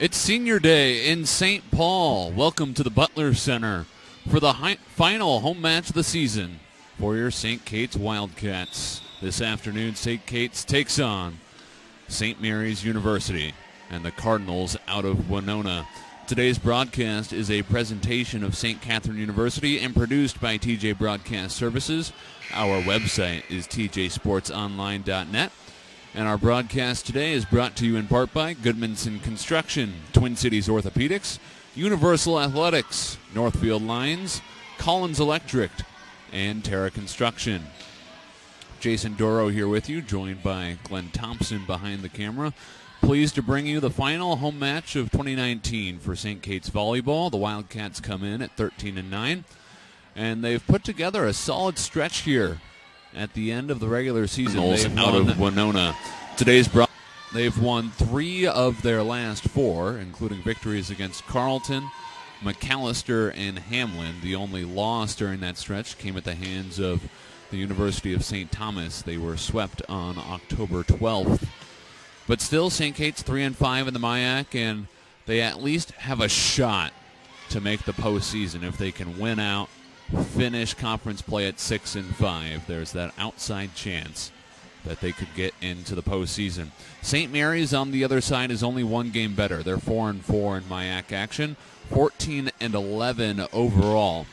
It's Senior Day in St. Paul. Welcome to the Butler Center for the final home match of the season for your St. Kate's Wildcats. This afternoon, St. Kate's takes on St. Mary's University and the Cardinals out of Winona. Today's broadcast is a presentation of St. Catherine University and produced by TJ Broadcast Services. Our website is tjsportsonline.net. And our broadcast today is brought to you in part by Goodmanson Construction, Twin Cities Orthopedics, Universal Athletics, Northfield Lines, Collins Electric, and Terra Construction. Jason Doro here with you, joined by Glenn Thompson behind the camera. Pleased to bring you the final home match of 2019 for St. Kate's Volleyball. The Wildcats come in at 13-9, and they've put together a solid stretch here at the end of the regular season. Out of Winona. They've won 3 of their last 4, including victories against Carleton, McAllister, and Hamlin. The only loss during that stretch came at the hands of the University of St. Thomas. They were swept on October 12th. But still, St. Kate's 3-5 in the MIAC, and they at least have a shot to make the postseason if they can win out, finish conference play at 6-5. There's that outside chance that they could get into the postseason. St. Mary's on the other side is only 1 game better. They're 4-4 in MIAC action, 14-11 overall.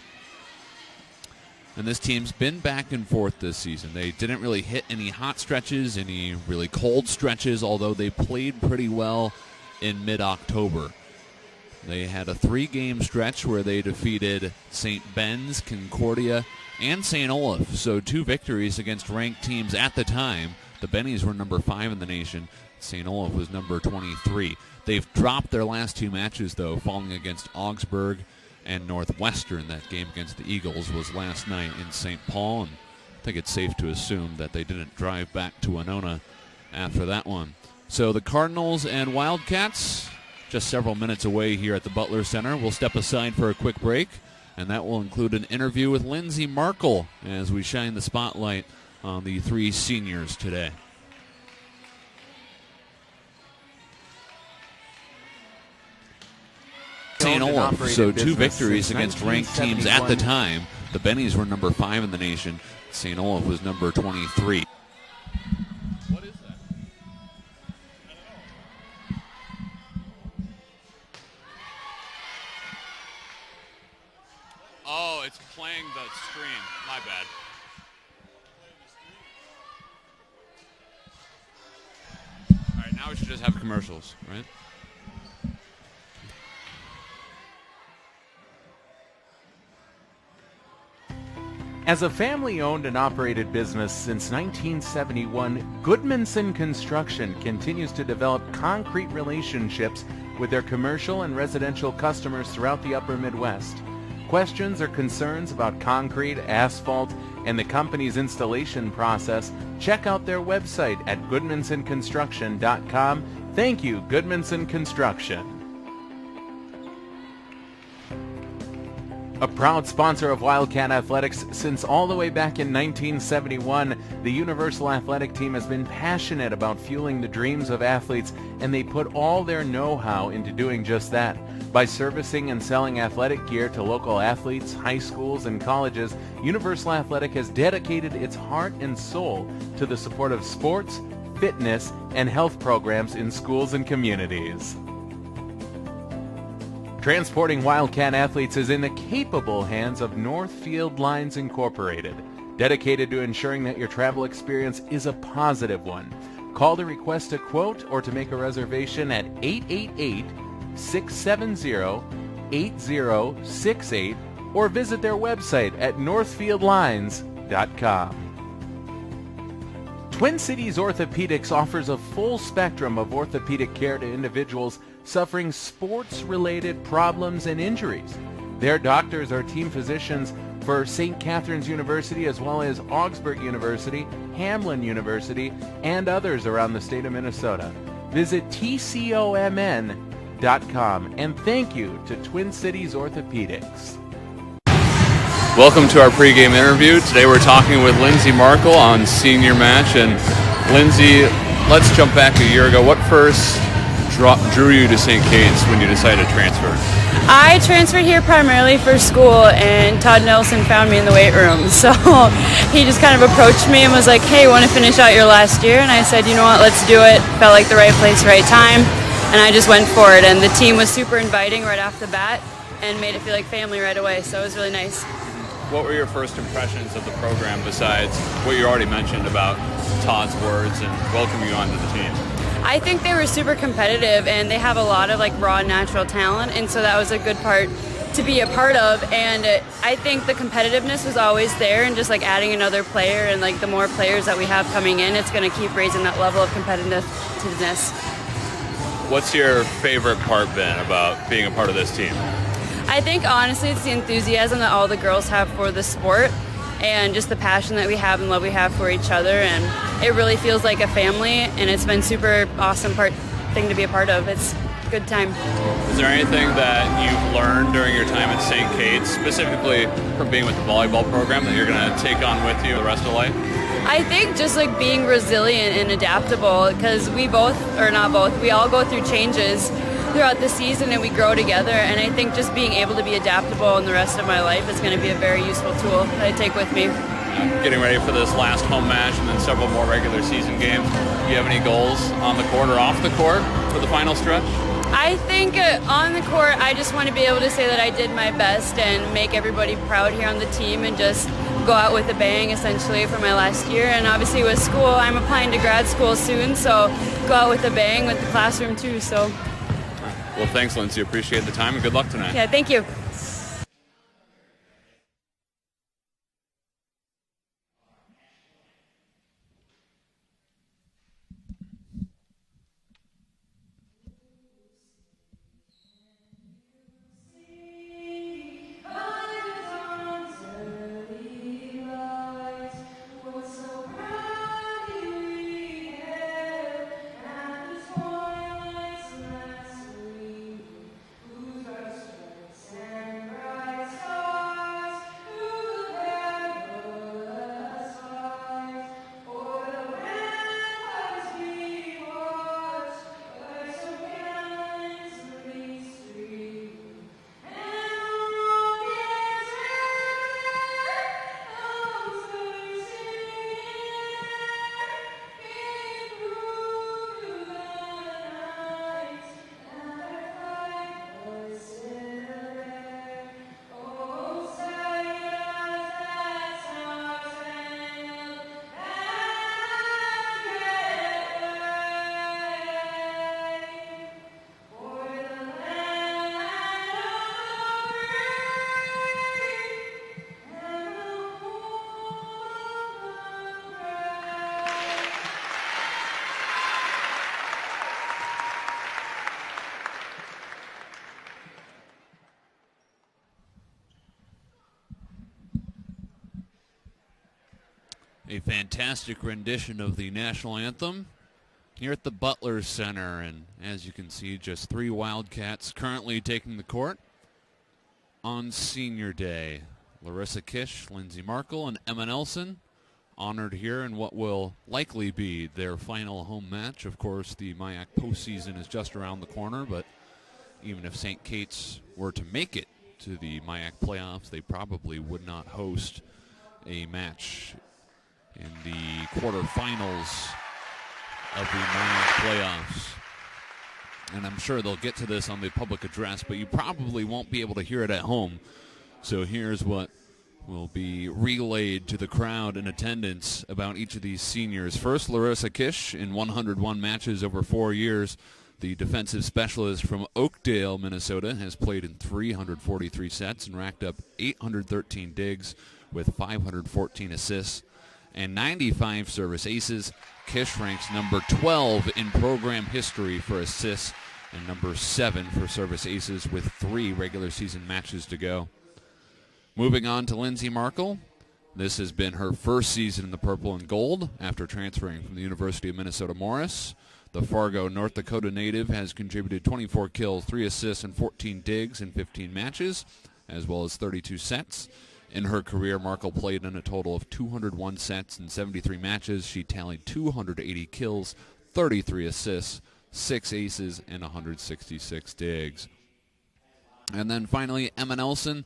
And this team's been back and forth this season. They didn't really hit any hot stretches, any really cold stretches, although they played pretty well in mid-October. They had a 3-game stretch where they defeated St. Ben's, Concordia, and St. Olaf. So 2 victories against ranked teams at the time. The Bennies were number 5 in the nation. St. Olaf was number 23. They've dropped their last 2 matches, though, falling against Augsburg and Northwestern. That game against the Eagles was last night in St. Paul, and I think it's safe to assume that they didn't drive back to Winona after that one. So the Cardinals and Wildcats just several minutes away here at the Butler Center. We'll step aside for a quick break, and that will include an interview with Lindsay Markle as we shine the spotlight on the 3 seniors today. St. Olaf, so 2 victories against ranked teams at the time. The Bennies were number 5 in the nation. St. Olaf was number 23. What is that? Oh, it's playing the stream. My bad. All right, now we should just have commercials, right? As a family-owned and operated business since 1971, Goodmanson Construction continues to develop concrete relationships with their commercial and residential customers throughout the upper Midwest. Questions or concerns about concrete, asphalt, and the company's installation process, check out their website at goodmansonconstruction.com. Thank you, Goodmanson Construction. A proud sponsor of Wildcat Athletics since all the way back in 1971, the Universal Athletic Team has been passionate about fueling the dreams of athletes, and they put all their know-how into doing just that. By servicing and selling athletic gear to local athletes, high schools, and colleges, Universal Athletic has dedicated its heart and soul to the support of sports, fitness, and health programs in schools and communities. Transporting Wildcat athletes is in the capable hands of Northfield Lines Incorporated, dedicated to ensuring that your travel experience is a positive one. Call to request a quote or to make a reservation at 888-670-8068 or visit their website at northfieldlines.com. Twin Cities Orthopedics offers a full spectrum of orthopedic care to individuals suffering sports-related problems and injuries. Their doctors are team physicians for St. Catherine's University as well as Augsburg University, Hamlin University, and others around the state of Minnesota. Visit tcomn.com, and thank you to Twin Cities Orthopedics. Welcome to our pregame interview. Today we're talking with Lindsay Markle on senior match. And Lindsay, let's jump back a year ago. What first drew you to St. Kate's when you decided to transfer? I transferred here primarily for school, and Todd Nelson found me in the weight room. So he just kind of approached me and was like, hey, want to finish out your last year? And I said, you know what, let's do it. Felt like the right place, right time. And I just went for it. And the team was super inviting right off the bat and made it feel like family right away. So it was really nice. What were your first impressions of the program besides what you already mentioned about Todd's words and welcoming you onto the team? I think they were super competitive, and they have a lot of like raw natural talent, and so that was a good part to be a part of. And I think the competitiveness was always there, and just like adding another player and like the more players that we have coming in, it's going to keep raising that level of competitiveness. What's your favorite part been about being a part of this team? I think honestly it's the enthusiasm that all the girls have for the sport, and just the passion that we have and love we have for each other, and it really feels like a family, and it's been super awesome thing to be a part of. It's a good time. Is there anything that you've learned during your time at St. Kate's, specifically from being with the volleyball program, that you're going to take on with you the rest of life? I think just like being resilient and adaptable, because we all go through changes throughout the season and we grow together, and I think just being able to be adaptable in the rest of my life is going to be a very useful tool that I take with me. Getting ready for this last home match and then several more regular season games, do you have any goals on the court or off the court for the final stretch? I think on the court I just want to be able to say that I did my best and make everybody proud here on the team and just go out with a bang essentially for my last year. And obviously with school, I'm applying to grad school soon, so go out with a bang with the classroom too. So. Well, thanks, Lindsay. Appreciate the time and good luck tonight. Yeah, thank you. A fantastic rendition of the national anthem here at the Butler Center. And as you can see, just 3 Wildcats currently taking the court on Senior Day. Larissa Kish, Lindsay Markle, and Emma Nelson honored here in what will likely be their final home match. Of course, the MIAC postseason is just around the corner, but even if St. Kate's were to make it to the MIAC playoffs, they probably would not host a match in the quarterfinals of the MIAC playoffs. And I'm sure they'll get to this on the public address, but you probably won't be able to hear it at home. So here's what will be relayed to the crowd in attendance about each of these seniors. First, Larissa Kish, in 101 matches over 4 years. The defensive specialist from Oakdale, Minnesota, has played in 343 sets and racked up 813 digs with 514 assists and 95 service aces. Kish ranks number 12 in program history for assists and number 7 for service aces with 3 regular season matches to go. Moving on to Lindsay Markle. This has been her first season in the purple and gold after transferring from the University of Minnesota Morris. The Fargo, North Dakota native has contributed 24 kills, 3 assists, and 14 digs in 15 matches, as well as 32 sets. In her career, Markle played in a total of 201 sets and 73 matches. She tallied 280 kills, 33 assists, 6 aces, and 166 digs. And then finally, Emma Nelson,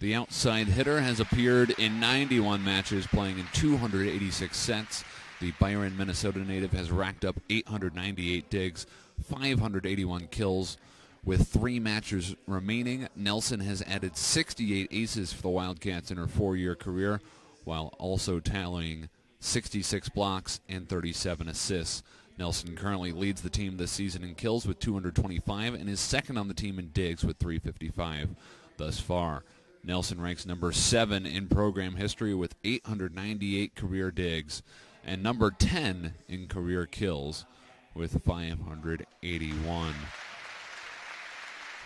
the outside hitter, has appeared in 91 matches, playing in 286 sets. The Byron, Minnesota native has racked up 898 digs, 581 kills. With 3 matches remaining, Nelson has added 68 aces for the Wildcats in her 4-year career, while also tallying 66 blocks and 37 assists. Nelson currently leads the team this season in kills with 225 and is second on the team in digs with 355 thus far. Nelson ranks number 7 in program history with 898 career digs and number 10 in career kills with 581.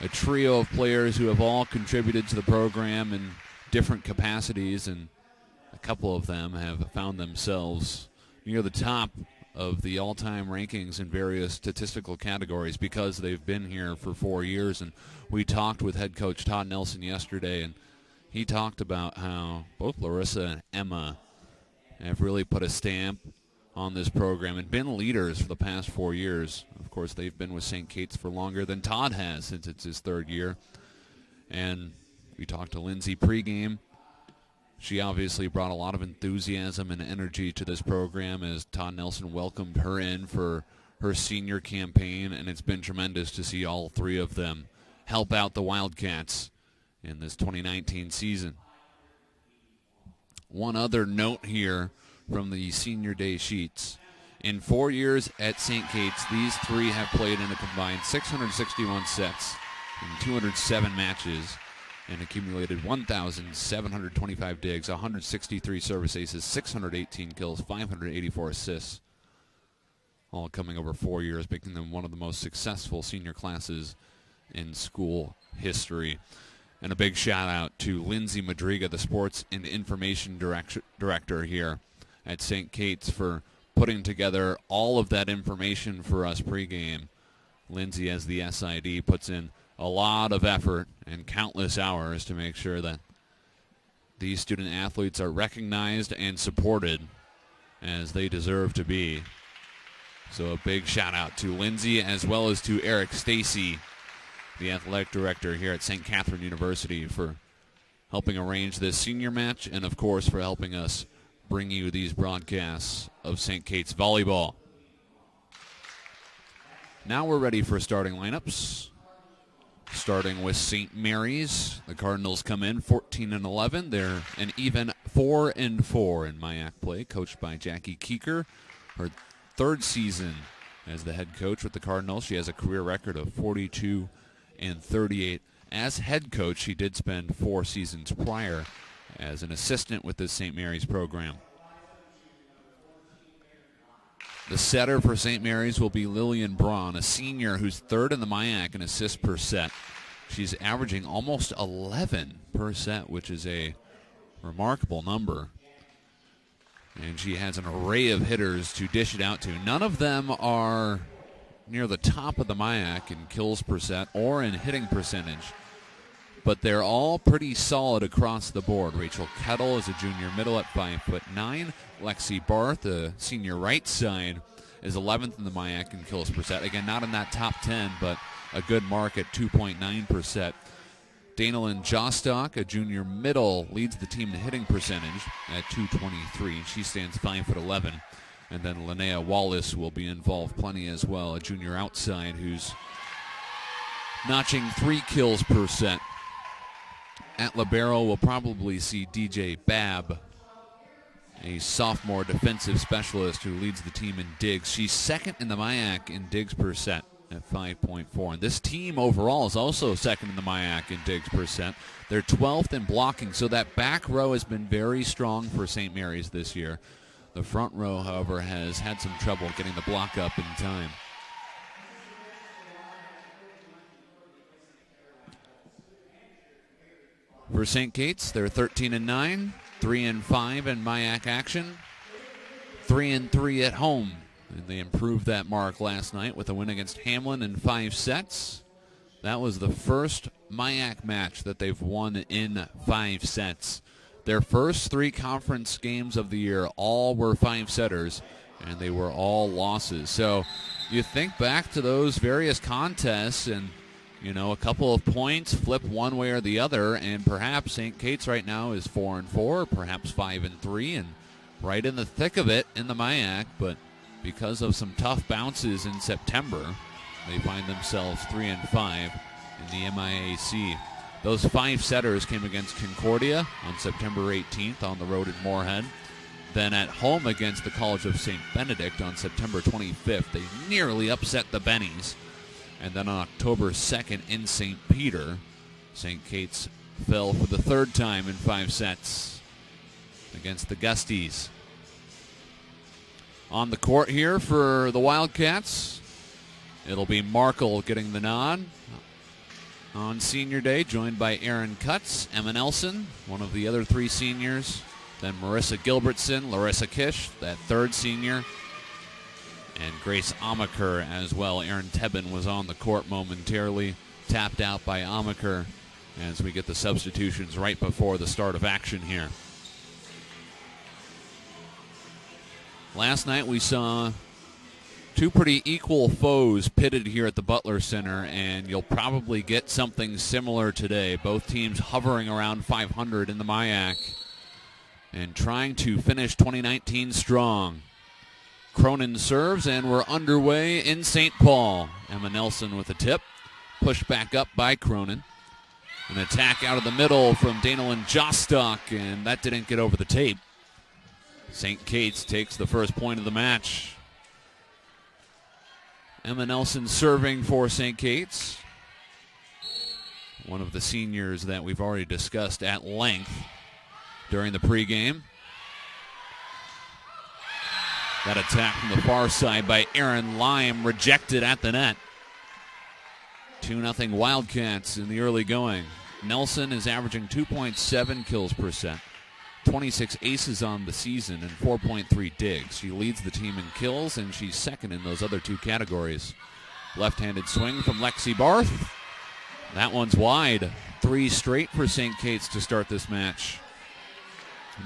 A trio of players who have all contributed to the program in different capacities, and a couple of them have found themselves near the top of the all-time rankings in various statistical categories because they've been here for 4 years. And we talked with head coach Todd Nelson yesterday, and he talked about how both Larissa and Emma have really put a stamp on this program and been leaders for the past 4 years. Of course, they've been with St. Kate's for longer than Todd has since it's his 3rd year. And we talked to Lindsay pregame. She obviously brought a lot of enthusiasm and energy to this program as Todd Nelson welcomed her in for her senior campaign, and it's been tremendous to see all 3 of them help out the Wildcats in this 2019 season. One other note here from the senior day sheets. In 4 years at St. Kate's, these 3 have played in a combined 661 sets in 207 matches and accumulated 1,725 digs, 163 service aces, 618 kills, 584 assists, all coming over 4 years, making them one of the most successful senior classes in school history. And a big shout out to Lindsay Madriga, the sports and information director here at St. Kate's, for putting together all of that information for us pregame. Lindsay, as the SID, puts in a lot of effort and countless hours to make sure that these student athletes are recognized and supported as they deserve to be. So a big shout out to Lindsay as well as to Eric Stacy, the athletic director here at St. Catherine University, for helping arrange this senior match and, of course, for helping us bring you these broadcasts of St. Kate's volleyball. Now we're ready for starting lineups. Starting with St. Mary's, the Cardinals come in 14-11. They're an even 4-4 in MIAC play, coached by Jackie Keeker. Her 3rd season as the head coach with the Cardinals. She has a career record of 42-38. As head coach, she did spend 4 seasons prior as an assistant with the St. Mary's program. The setter for St. Mary's will be Lillian Braun, a senior who's 3rd in the MIAC in assists per set. She's averaging almost 11 per set, which is a remarkable number. And she has an array of hitters to dish it out to. None of them are near the top of the MIAC in kills per set or in hitting percentage, but they're all pretty solid across the board. Rachel Kettle is a junior middle at 5'9". Lexi Barth, a senior right side, is 11th in the MIAC in kills per set. Again, not in that top 10, but a good mark at 2.9%. Danilyn Jostock, a junior middle, leads the team in hitting percentage at 223. She stands 5'11". And then Linnea Wallace will be involved plenty as well, a junior outside who's notching 3 kills per set. At libero, we'll probably see DJ Babb, a sophomore defensive specialist who leads the team in digs. She's 2nd in the MIAC in digs per set at 5.4. And this team overall is also 2nd in the MIAC in digs per set. They're 12th in blocking, so that back row has been very strong for St. Mary's this year. The front row, however, has had some trouble getting the block up in time. For St. Kate's, they're 13-9, 3-5 in MIAC action, 3-3 at home. And they improved that mark last night with a win against Hamlin in 5 sets. That was the first MIAC match that they've won in 5 sets. Their first 3 conference games of the year all were 5-setters, and they were all losses. So you think back to those various contests and, a couple of points flip one way or the other, and perhaps St. Kate's right now is 4-4, perhaps 5-3, and right in the thick of it in the MIAC, but because of some tough bounces in September, they find themselves 3-5 in the MIAC. Those 5 setters came against Concordia on September 18th on the road at Moorhead. Then at home against the College of St. Benedict on September 25th. They nearly upset the Bennies. And then on October 2nd in St. Peter, St. Kate's fell for the 3rd time in 5 sets against the Gusties. On the court here for the Wildcats, it'll be Markle getting the nod on senior day, joined by Aaron Cutts, Emma Nelson, one of the other 3 seniors. Then Marissa Gilbertson, Larissa Kish, that 3rd senior, and Grace Amaker as well. Aaron Tebben was on the court momentarily, tapped out by Amaker as we get the substitutions right before the start of action here. Last night we saw 2 pretty equal foes pitted here at the Butler Center, and you'll probably get something similar today. Both teams hovering around 500 in the MIAC and trying to finish 2019 strong. Cronin serves, and we're underway in St. Paul. Emma Nelson with a tip, pushed back up by Cronin. An attack out of the middle from Danilyn Jostock, and that didn't get over the tape. St. Kate's takes the first point of the match. Emma Nelson serving for St. Kate's. One of the seniors that we've already discussed at length during the pregame. That attack from the far side by Erin Lime rejected at the net. 2-0 Wildcats in the early going. Nelson is averaging 2.7 kills per set, 26 aces on the season, and 4.3 digs. She leads the team in kills, and she's second in those other 2 categories. Left-handed swing from Lexi Barth. That one's wide. 3 straight for St. Kate's to start this match.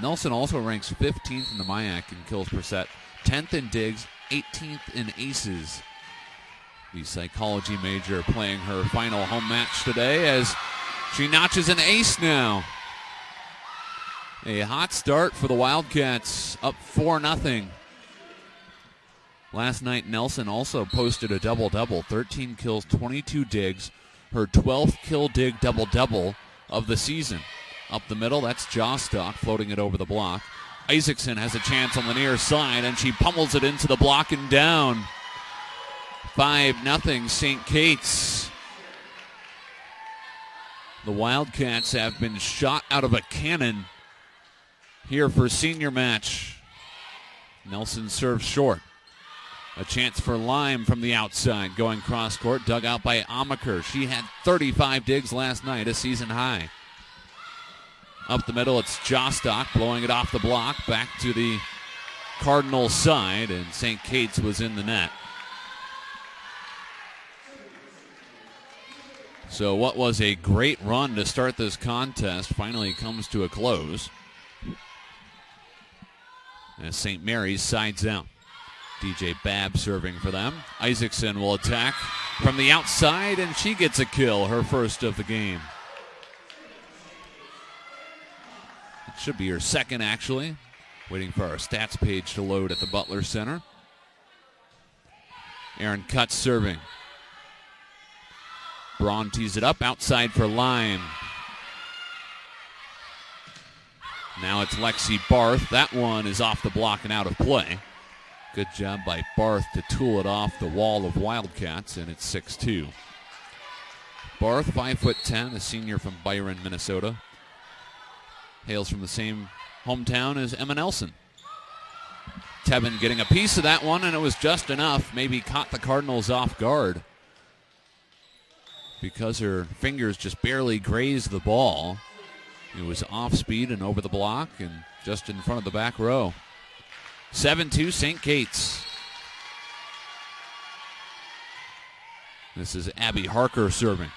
Nelson also ranks 15th in the MIAC in kills per set, 10th in digs, 18th in aces. The psychology major playing her final home match today as she notches an ace now. A hot start for the Wildcats, up 4-0. Last night, Nelson also posted a double-double, 13 kills, 22 digs, her 12th kill dig double-double of the season. Up the middle, that's Jostock floating it over the block. Isaacson has a chance on the near side, and she pummels it into the block and down. 5-0 St. Kate's. The Wildcats have been shot out of a cannon here for senior match. Nelson serves short. A chance for Lime from the outside, going cross court, dug out by Amaker. She had 35 digs last night, a season high. Up the middle, it's Jostock blowing it off the block back to the Cardinals side, and St. Kate's was in the net. So what was a great run to start this contest finally comes to a close as St. Mary's sides out. DJ Babb serving for them. Isaacson will attack from the outside, and she gets a kill, her first of the game. It should be her second, actually. Waiting for our stats page to load at the Butler Center. Aaron Cutts serving. Braun tees it up outside for Lime. Now it's Lexi Barth. That one is off the block and out of play. Good job by Barth to tool it off the wall of Wildcats, and it's 6-2. Barth, 5'10", a senior from Byron, Minnesota. Hails from the same hometown as Emma Nelson. Tebben getting a piece of that one, and it was just enough. Maybe caught the Cardinals off guard because her fingers just barely grazed the ball. It was off speed and over the block and just in front of the back row. 7-2 St. Kate's. This is Abby Harker serving.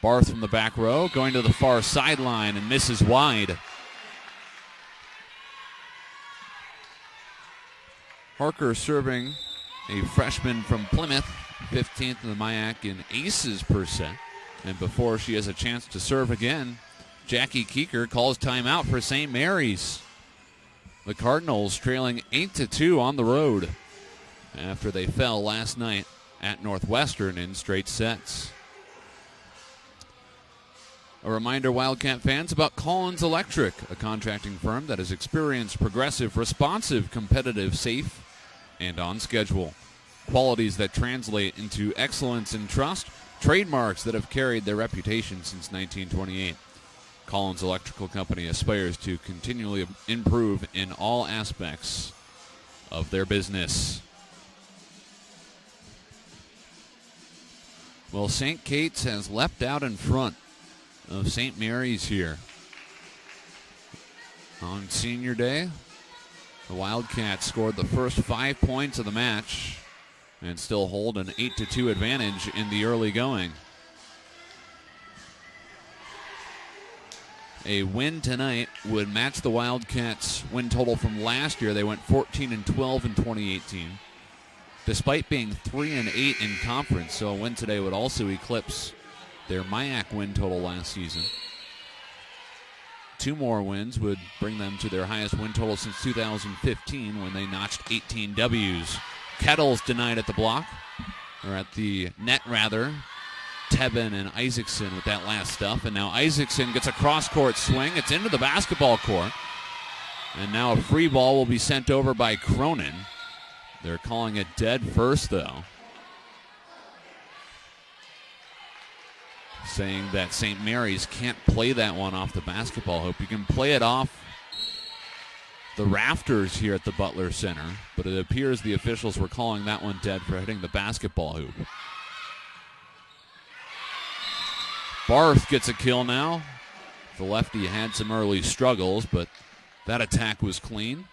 Barth from the back row going to the far sideline and misses wide. Harker serving, a freshman from Plymouth, 15th in the MIAC in aces per set. And before she has a chance to serve again, Jackie Keeker calls timeout for St. Mary's. The Cardinals trailing 8-2 on the road after they fell last night at Northwestern in straight sets. A reminder, Wildcat fans, about Collins Electric, a contracting firm that has experienced progressive, responsive, competitive, safe, and on schedule. Qualities that translate into excellence and trust, trademarks that have carried their reputation since 1928. Collins Electrical Company aspires to continually improve in all aspects of their business. Well, St. Kate's has leapt out in front of St. Mary's here. On senior day, the Wildcats scored the first 5 points of the match and still hold an 8-2 advantage in the early going. A win tonight would match the Wildcats' win total from last year. They went 14-12 in 2018, despite being 3-8 in conference. So a win today would also eclipse their MIAC win total last season. 2 more wins would bring them to their highest win total since 2015 when they notched 18 W's. Kettles denied at the block, or at the net rather. Tebben and Isaacson with that last stuff. And now Isaacson gets a cross-court swing. It's into the basketball court. And now a free ball will be sent over by Cronin. They're calling it dead first, though, saying that St. Mary's can't play that one off the basketball hoop. You can play it off the rafters here at the Butler Center, but it appears the officials were calling that one dead for hitting the basketball hoop. Barth gets a kill now. The lefty had some early struggles, but that attack was clean,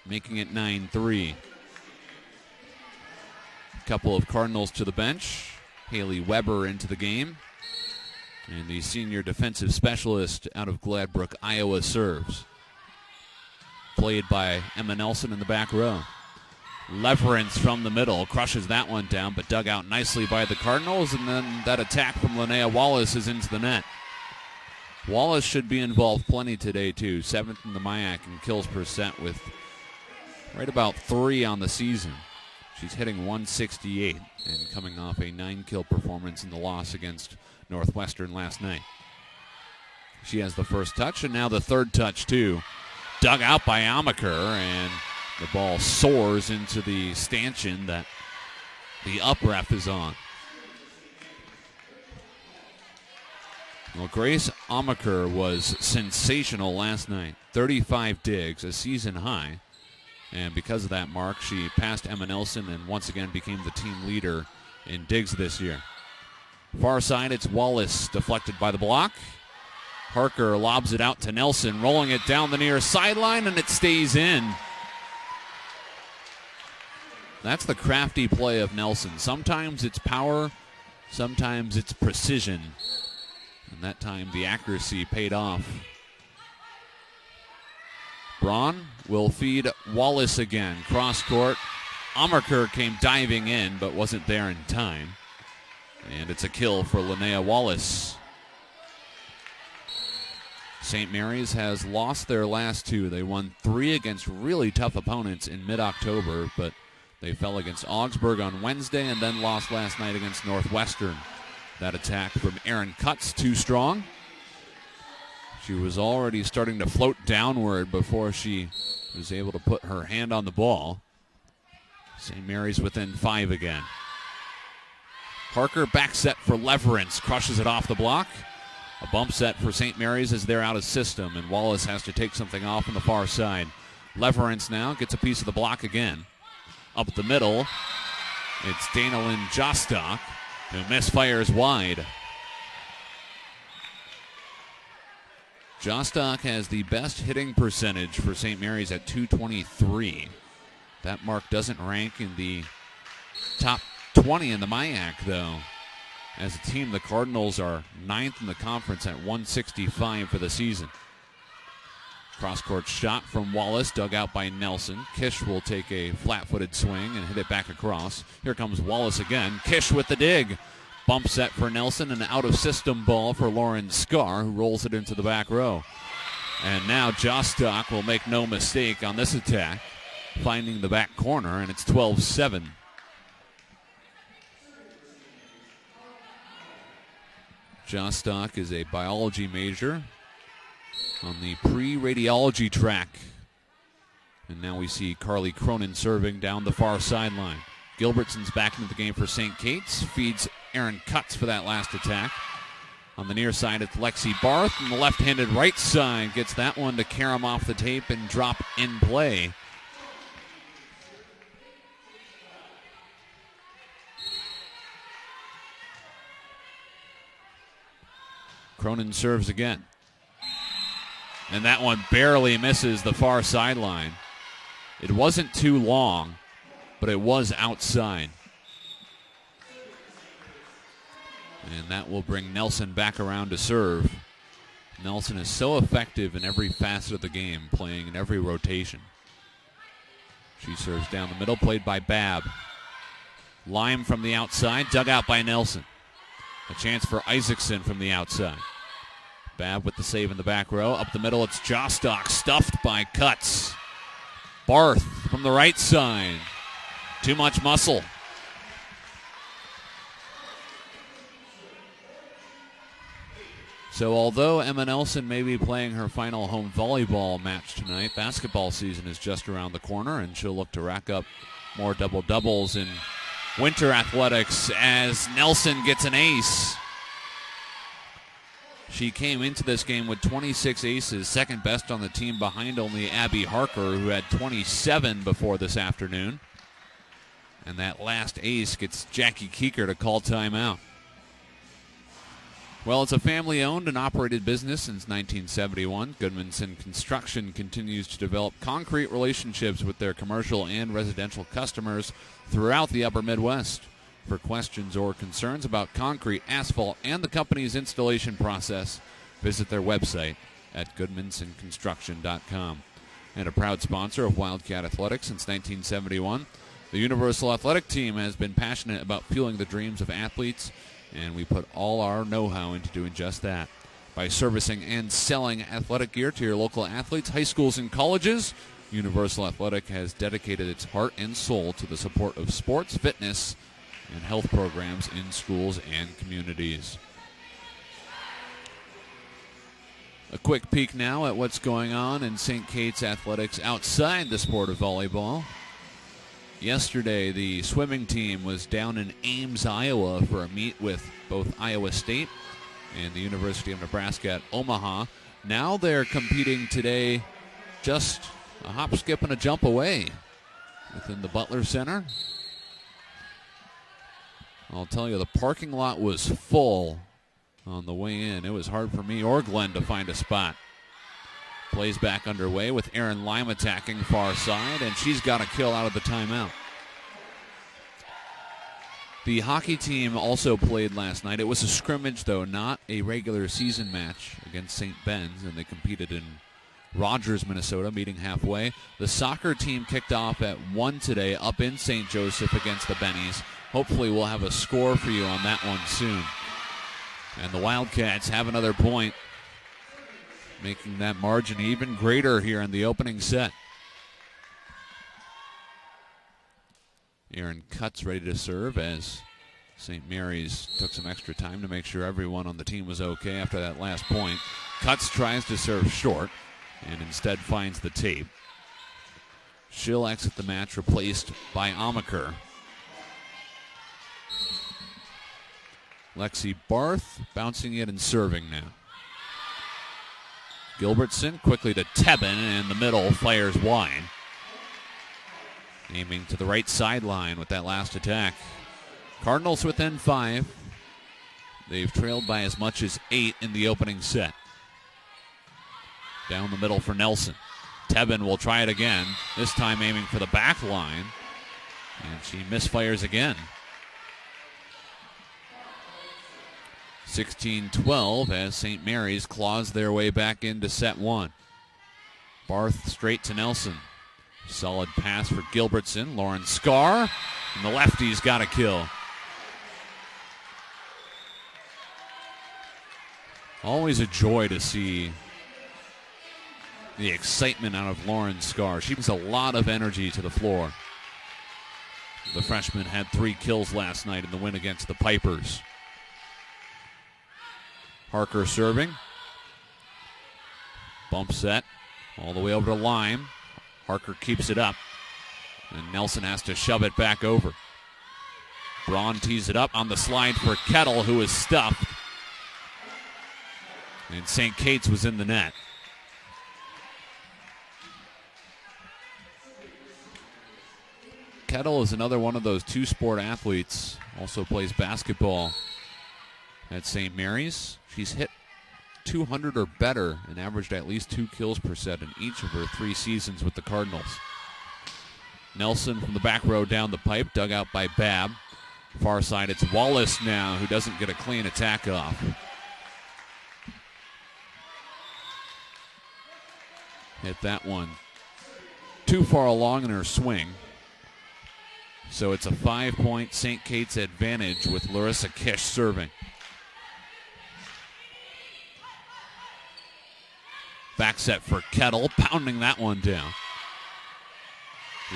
making it 9-3. A couple of Cardinals to the bench. Haley Weber into the game. And the senior defensive specialist out of Gladbrook, Iowa, serves. Played by Emma Nelson in the back row. Leverance from the middle, crushes that one down, but dug out nicely by the Cardinals, and then that attack from Linnea Wallace is into the net. Wallace should be involved plenty today, too. 7th in the MIAC in kills per set with right about 3 on the season. She's hitting 168 and coming off a 9-kill performance in the loss against Northwestern last night. She has the first touch, and now the third touch, too. Dug out by Amaker, and the ball soars into the stanchion that the up ref is on. Well, Grace Amaker was sensational last night. 35 digs, a season high. And because of that mark, she passed Emma Nelson and once again became the team leader in digs this year. Far side, it's Wallace deflected by the block. Harker lobs it out to Nelson, rolling it down the near sideline, and it stays in. That's the crafty play of Nelson. Sometimes it's power, sometimes it's precision. And that time the accuracy paid off. Braun will feed Wallace again. Cross court. Amaker came diving in, but wasn't there in time. And it's a kill for Linnea Wallace. St. Mary's has lost their last 2. They won 3 against really tough opponents in mid-October, but they fell against Augsburg on Wednesday and then lost last night against Northwestern. That attack from Erin Cutts too strong. She was already starting to float downward before she was able to put her hand on the ball. St. Mary's within 5 again. Parker back set for Leverance, crushes it off the block. A bump set for St. Mary's as they're out of system, and Wallace has to take something off on the far side. Leverance now gets a piece of the block again. Up the middle, it's Danilyn Jostock, who misfires wide. Jostock has the best hitting percentage for St. Mary's at .223. That mark doesn't rank in the top 20 in the MIAC, though. As a team, the Cardinals are 9th in the conference at .165 for the season. Cross-court shot from Wallace, dug out by Nelson. Kish will take a flat-footed swing and hit it back across. Here comes Wallace again. Kish with the dig. Bump set for Nelson, an out-of-system ball for Lauren Scarr, who rolls it into the back row. And now Jostock will make no mistake on this attack, finding the back corner, and it's 12-7. Jostock is a biology major on the pre-radiology track. And now we see Carly Cronin serving down the far sideline. Gilbertson's back into the game for St. Kate's. Feeds Aaron Cutts for that last attack. On the near side, it's Lexi Barth. And the left-handed right side gets that one to Karam off the tape and drop in play. Cronin serves again. And that one barely misses the far sideline. It wasn't too long, but it was outside. And that will bring Nelson back around to serve. Nelson is so effective in every facet of the game, playing in every rotation. She serves down the middle, played by Babb. Lime from the outside, dug out by Nelson. A chance for Isaacson from the outside. Babb with the save in the back row. Up the middle, it's Jostock, stuffed by Cutts. Barth from the right side. Too much muscle. So although Emma Nelson may be playing her final home volleyball match tonight, basketball season is just around the corner, and she'll look to rack up more double-doubles in winter athletics as Nelson gets an ace. She came into this game with 26 aces, second best on the team behind only Abby Harker, who had 27 before this afternoon. And that last ace gets Jackie Keeker to call timeout. Well, it's a family-owned and operated business since 1971. Goodmanson Construction continues to develop concrete relationships with their commercial and residential customers throughout the upper Midwest. For questions or concerns about concrete, asphalt, and the company's installation process, visit their website at goodmansonconstruction.com. And a proud sponsor of Wildcat Athletics since 1971, the Universal Athletic Team has been passionate about fueling the dreams of athletes, and we put all our know-how into doing just that. By servicing and selling athletic gear to your local athletes, high schools, and colleges, Universal Athletic has dedicated its heart and soul to the support of sports, fitness, and health programs in schools and communities. A quick peek now at what's going on in St. Kate's athletics outside the sport of volleyball. Yesterday, the swimming team was down in Ames, Iowa for a meet with both Iowa State and the University of Nebraska at Omaha. Now they're competing today just a hop, skip, and a jump away within the Butler Center. I'll tell you, the parking lot was full on the way in. It was hard for me or Glenn to find a spot. Plays back underway with Erin Lime attacking far side, and she's got a kill out of the timeout. The hockey team also played last night. It was a scrimmage, though, not a regular season match against St. Ben's, and they competed in Rogers, Minnesota, meeting halfway. The soccer team kicked off at 1 today up in St. Joseph against the Bennies. Hopefully we'll have a score for you on that one soon. And the Wildcats have another point, making that margin even greater here in the opening set. Aaron Cutts ready to serve as St. Mary's took some extra time to make sure everyone on the team was okay after that last point. Cutts tries to serve short and instead finds the tape. She'll exit the match, replaced by Amaker. Lexi Barth bouncing it and serving now. Gilbertson quickly to Tebben, and in the middle, fires wide. Aiming to the right sideline with that last attack. Cardinals within 5. They've trailed by as much as 8 in the opening set. Down the middle for Nelson. Tebben will try it again, this time aiming for the back line. And she misfires again. 16-12 as St. Mary's claws their way back into set 1. Barth straight to Nelson. Solid pass for Gilbertson. Lauren Scarr. And the lefty's got a kill. Always a joy to see the excitement out of Lauren Scarr. She brings a lot of energy to the floor. The freshman had 3 kills last night in the win against the Pipers. Harker serving. Bump set all the way over to Lime. Harker keeps it up. And Nelson has to shove it back over. Braun tees it up on the slide for Kettle, who is stuffed. And St. Kate's was in the net. Kettle is another one of those two-sport athletes. Also plays basketball at St. Mary's. She's hit 200 or better and averaged at least 2 kills per set in each of her 3 seasons with the Cardinals. Nelson from the back row down the pipe, dug out by Babb. Far side, it's Wallace now, who doesn't get a clean attack off. Hit that one too far along in her swing. So it's a 5-point St. Kate's advantage with Larissa Kish serving. Back set for Kettle, pounding that one down.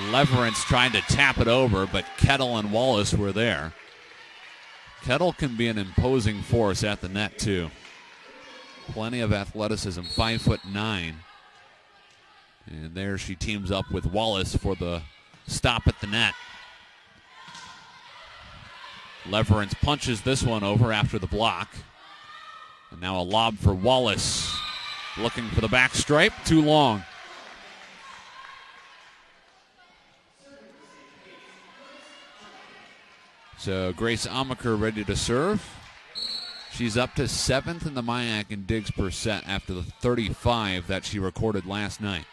Leverance tried to tap it over, but Kettle and Wallace were there. Kettle can be an imposing force at the net, too. Plenty of athleticism, 5'9". And there she teams up with Wallace for the stop at the net. Leverance punches this one over after the block. And now a lob for Wallace. Looking for the back stripe, too long. So Grace Amaker ready to serve. She's up to 7th in the MIAC in digs per set after the 35 that she recorded last night.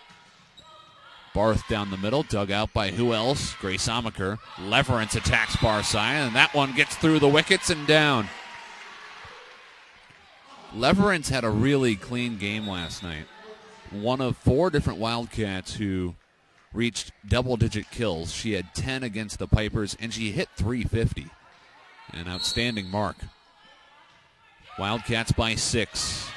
Barth down the middle, dug out by who else? Grace Amaker. Leverance attacks far side, and that one gets through the wickets and down. Leverance had a really clean game last night. One of 4 different Wildcats who reached double-digit kills. She had 10 against the Pipers, and she hit 350. An outstanding mark. Wildcats by 6.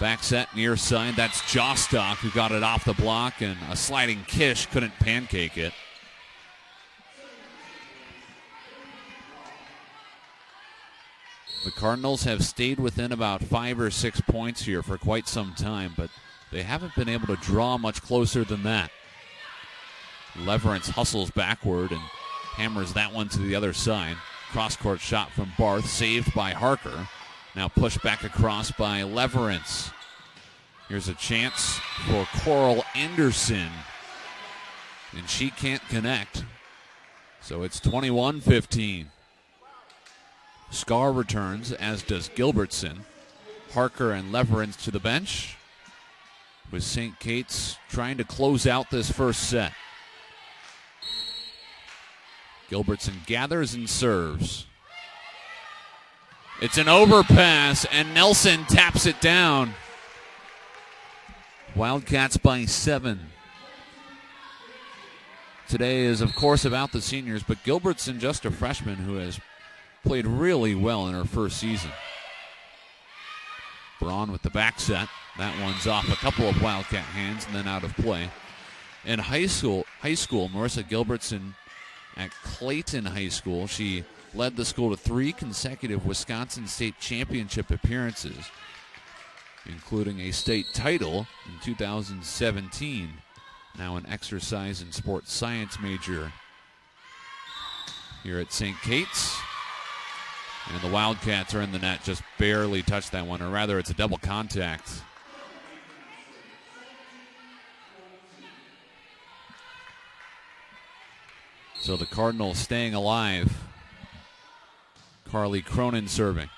Back set near side. That's Jostock who got it off the block, and a sliding Kish couldn't pancake it. The Cardinals have stayed within about 5 or 6 points here for quite some time, but they haven't been able to draw much closer than that. Leverance hustles backward and hammers that one to the other side. Cross-court shot from Barth, saved by Harker. Now pushed back across by Leverance. Here's a chance for Coral Anderson. And she can't connect. So it's 21-15. Scarr returns, as does Gilbertson. Harker and Leverance to the bench, with St. Kate's trying to close out this first set. Gilbertson gathers and serves. It's an overpass, and Nelson taps it down. Wildcats by 7. Today is, of course, about the seniors, but Gilbertson, just a freshman who has played really well in her first season. Braun with the back set. That one's off a couple of Wildcat hands and then out of play. In high school, Marissa Gilbertson at Clayton High School, she led the school to 3 consecutive Wisconsin State Championship appearances, including a state title in 2017. Now an exercise and sports science major here at St. Kate's. And the Wildcats are in the net, just barely touched that one, or rather it's a double contact. So the Cardinals staying alive. Carly Cronin serving.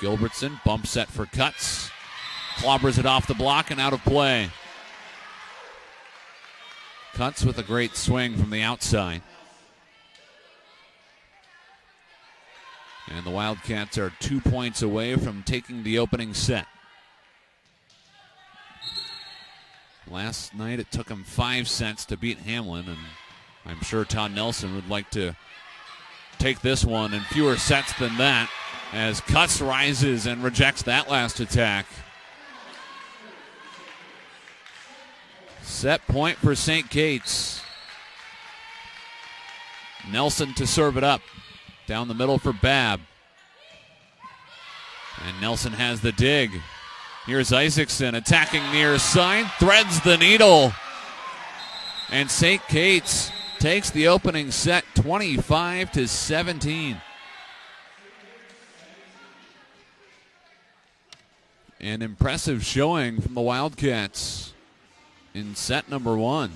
Gilbertson, bump set for Cuts. Clobbers it off the block and out of play. Cuts with a great swing from the outside. And the Wildcats are 2 points away from taking the opening set. Last night it took him 5 sets to beat Hamlin, and I'm sure Todd Nelson would like to take this one in fewer sets than that, as Cutts rises and rejects that last attack. Set point for St. Kate's. Nelson to serve it up. Down the middle for Babb. And Nelson has the dig. Here's Isaacson attacking near side, threads the needle. And St. Kate's takes the opening set 25-17. An impressive showing from the Wildcats in set number 1.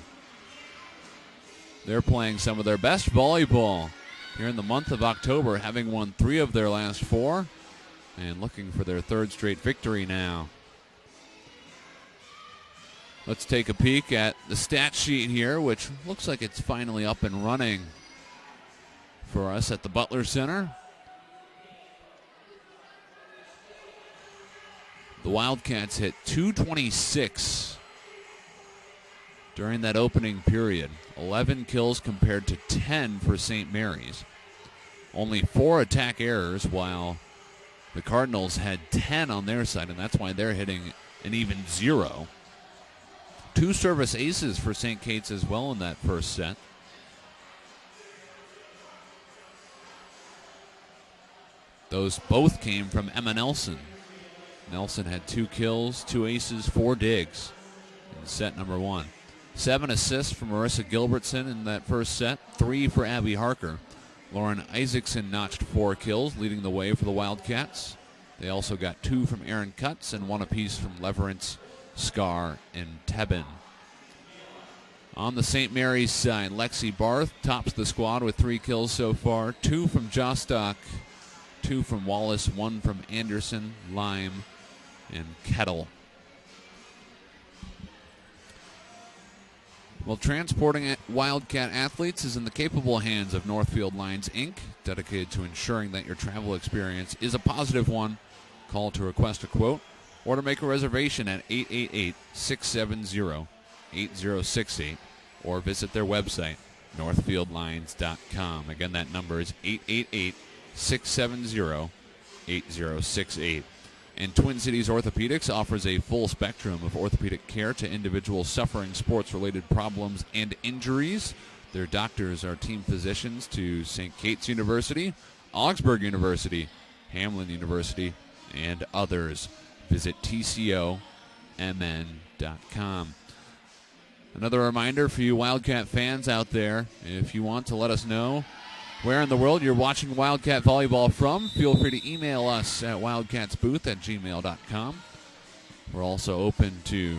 They're playing some of their best volleyball here in the month of October, having won 3 of their last 4 and looking for their 3rd straight victory now. Let's take a peek at the stat sheet here, which looks like it's finally up and running for us at the Butler Center. The Wildcats hit 226 during that opening period. 11 kills compared to 10 for St. Mary's. Only 4 attack errors, while the Cardinals had 10 on their side, and that's why they're hitting an even 0. 2 service aces for St. Kate's as well in that first set. Those both came from Emma Nelson. Nelson had 2 kills, 2 aces, 4 digs in set number 1. 7 assists from Marissa Gilbertson in that first set, 3 for Abby Harker. Lauren Isaacson notched 4 kills, leading the way for the Wildcats. They also got 2 from Aaron Cutts and 1 apiece from Leverance, Scar, and Tebben. On the St. Mary's side, Lexi Barth tops the squad with 3 kills so far. 2 from Jostock, 2 from Wallace, 1 from Anderson, Lime, and Kettle. Well, transporting Wildcat athletes is in the capable hands of Northfield Lines, Inc., dedicated to ensuring that your travel experience is a positive one. Call to request a quote or to make a reservation at 888-670-8068 or visit their website, northfieldlines.com. Again, that number is 888-670-8068. And Twin Cities Orthopedics offers a full spectrum of orthopedic care to individuals suffering sports-related problems and injuries. Their doctors are team physicians to St. Kate's University, Augsburg University, Hamlin University, and others. Visit tcomn.com. Another reminder for you Wildcat fans out there, if you want to let us know where in the world you're watching Wildcat volleyball from, feel free to email us at wildcatsbooth@gmail.com. We're also open to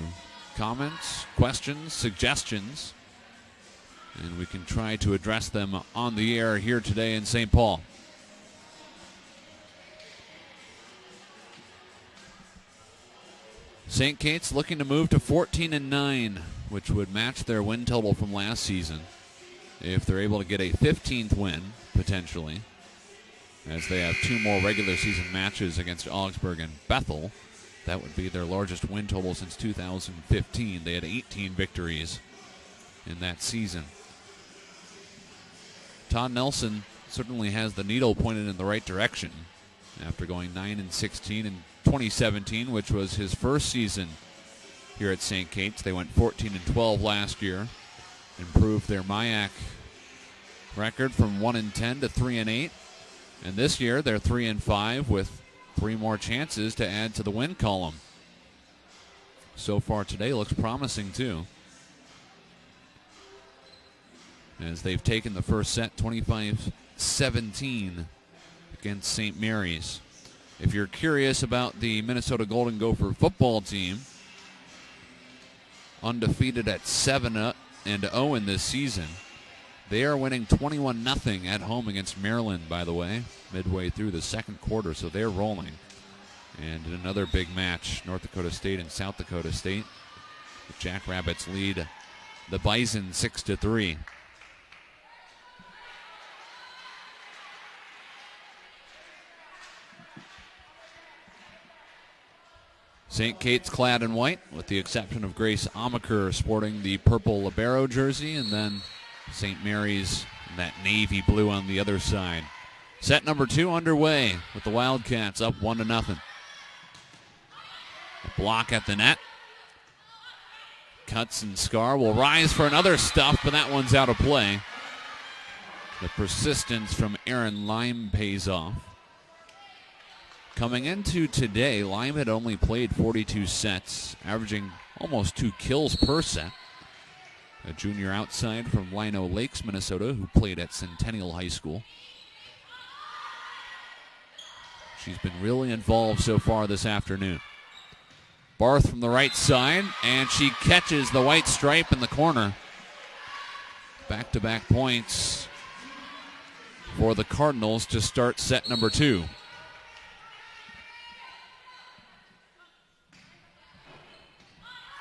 comments, questions, suggestions, and we can try to address them on the air here today in St. Paul. St. Kate's looking to move to 14-9, which would match their win total from last season, if they're able to get a 15th win, potentially, as they have 2 more regular season matches against Augsburg and Bethel. That would be their largest win total since 2015. They had 18 victories in that season. Todd Nelson certainly has the needle pointed in the right direction after going 9-16 in 2017, which was his first season here at St. Kate's. They went 14-12 last year. Improved their MIAC record from 1-10 to 3-8. And this year they're 3-5 with 3 more chances to add to the win column. So far today looks promising too, as they've taken the first set 25-17 against St. Mary's. If you're curious about the Minnesota Golden Gopher football team, undefeated at 7-0 in this season. They are winning 21-0 at home against Maryland, by the way, midway through the second quarter, so they're rolling. And in another big match, North Dakota State and South Dakota State, the Jackrabbits lead the Bison 6-3. St. Kate's clad in white, with the exception of Grace Amaker sporting the purple libero jersey, and then St. Mary's in that navy blue on the other side. Set number 2 underway with the Wildcats up 1-0. A block at the net. Cuts and Scar will rise for another stuff, but that one's out of play. The persistence from Aaron Lime pays off. Coming into today, Lime had only played 42 sets, averaging almost 2 kills per set. A junior outside from Lino Lakes, Minnesota, who played at Centennial High School. She's been really involved so far this afternoon. Barth from the right side, and she catches the white stripe in the corner. Back-to-back points for the Cardinals to start set number 2.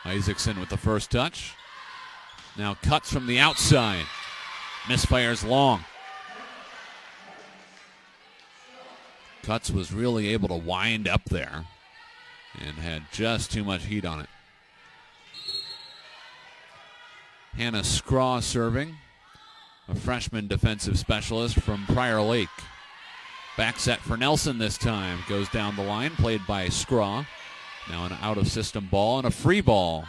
Isaacson with the first touch. Now cuts from the outside. Misfires long. Cuts was really able to wind up there and had just too much heat on it. Hannah Scraw serving, a freshman defensive specialist from Prior Lake. Back set for Nelson this time. Goes down the line, played by Scraw. Now an out-of-system ball and a free ball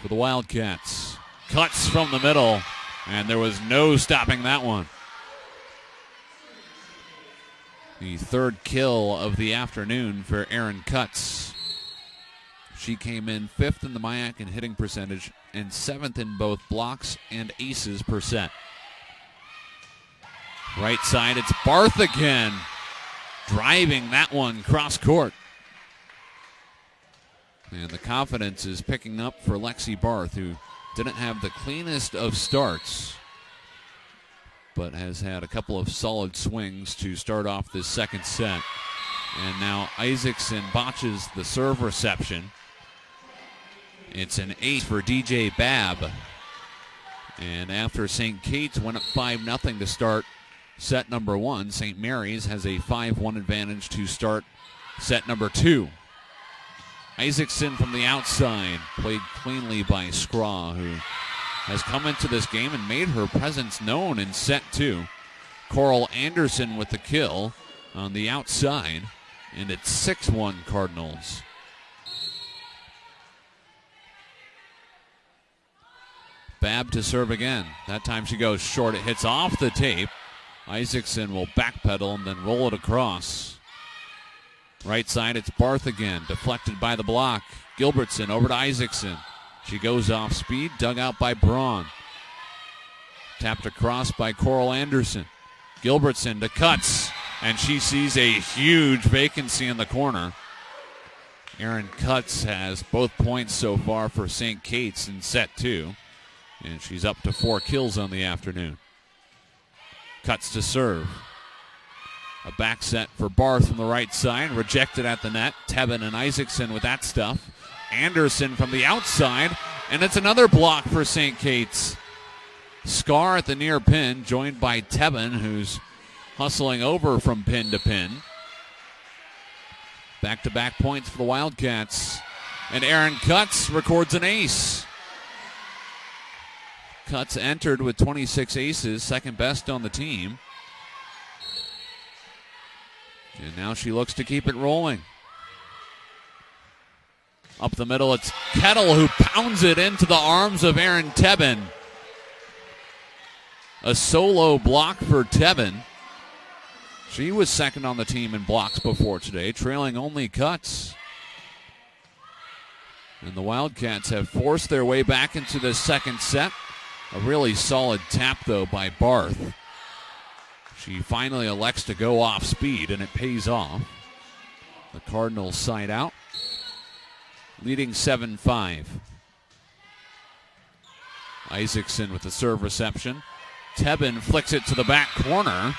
for the Wildcats. Cuts from the middle, and there was no stopping that one. The third kill of the afternoon for Erin Cuts. She came in 5th in the MIAC in hitting percentage and 7th in both blocks and aces per set. Right side, it's Barth again, driving that one cross court. And the confidence is picking up for Lexi Barth, who didn't have the cleanest of starts, but has had a couple of solid swings to start off this second set. And now Isaacson botches the serve reception. It's an ace for DJ Babb. And after St. Kate's went up 5-0 to start set number 1, St. Mary's has a 5-1 advantage to start set number 2. Isaacson from the outside, played cleanly by Scraw, who has come into this game and made her presence known in set 2. Coral Anderson with the kill on the outside, and it's 6-1 Cardinals. Babb to serve again. That time she goes short. It hits off the tape. Isaacson will backpedal and then roll it across. Right side, it's Barth again, deflected by the block. Gilbertson over to Isaacson. She goes off speed, dug out by Braun. Tapped across by Coral Anderson. Gilbertson to Cuts, and she sees a huge vacancy in the corner. Erin Cuts has both points so far for St. Kate's in set 2, and she's up to 4 kills on the afternoon. Cuts to serve. A back set for Barth from the right side, rejected at the net. Tebben and Isaacson with that stuff. Anderson from the outside, and it's another block for St. Kate's. Scar at the near pin, joined by Tebben, who's hustling over from pin to pin. Back-to-back points for the Wildcats. And Erin Cuts records an ace. Cuts entered with 26 aces, second best on the team. And now she looks to keep it rolling. Up the middle, it's Kettle who pounds it into the arms of Erin Tebben. A solo block for Tebben. She was second on the team in blocks before today, trailing only Cuts. And the Wildcats have forced their way back into the second set. A really solid tap, though, by Barth. She finally elects to go off speed, and it pays off. The Cardinals side out, leading 7-5. Isaacson with the serve reception. Tebben flicks it to the back corner,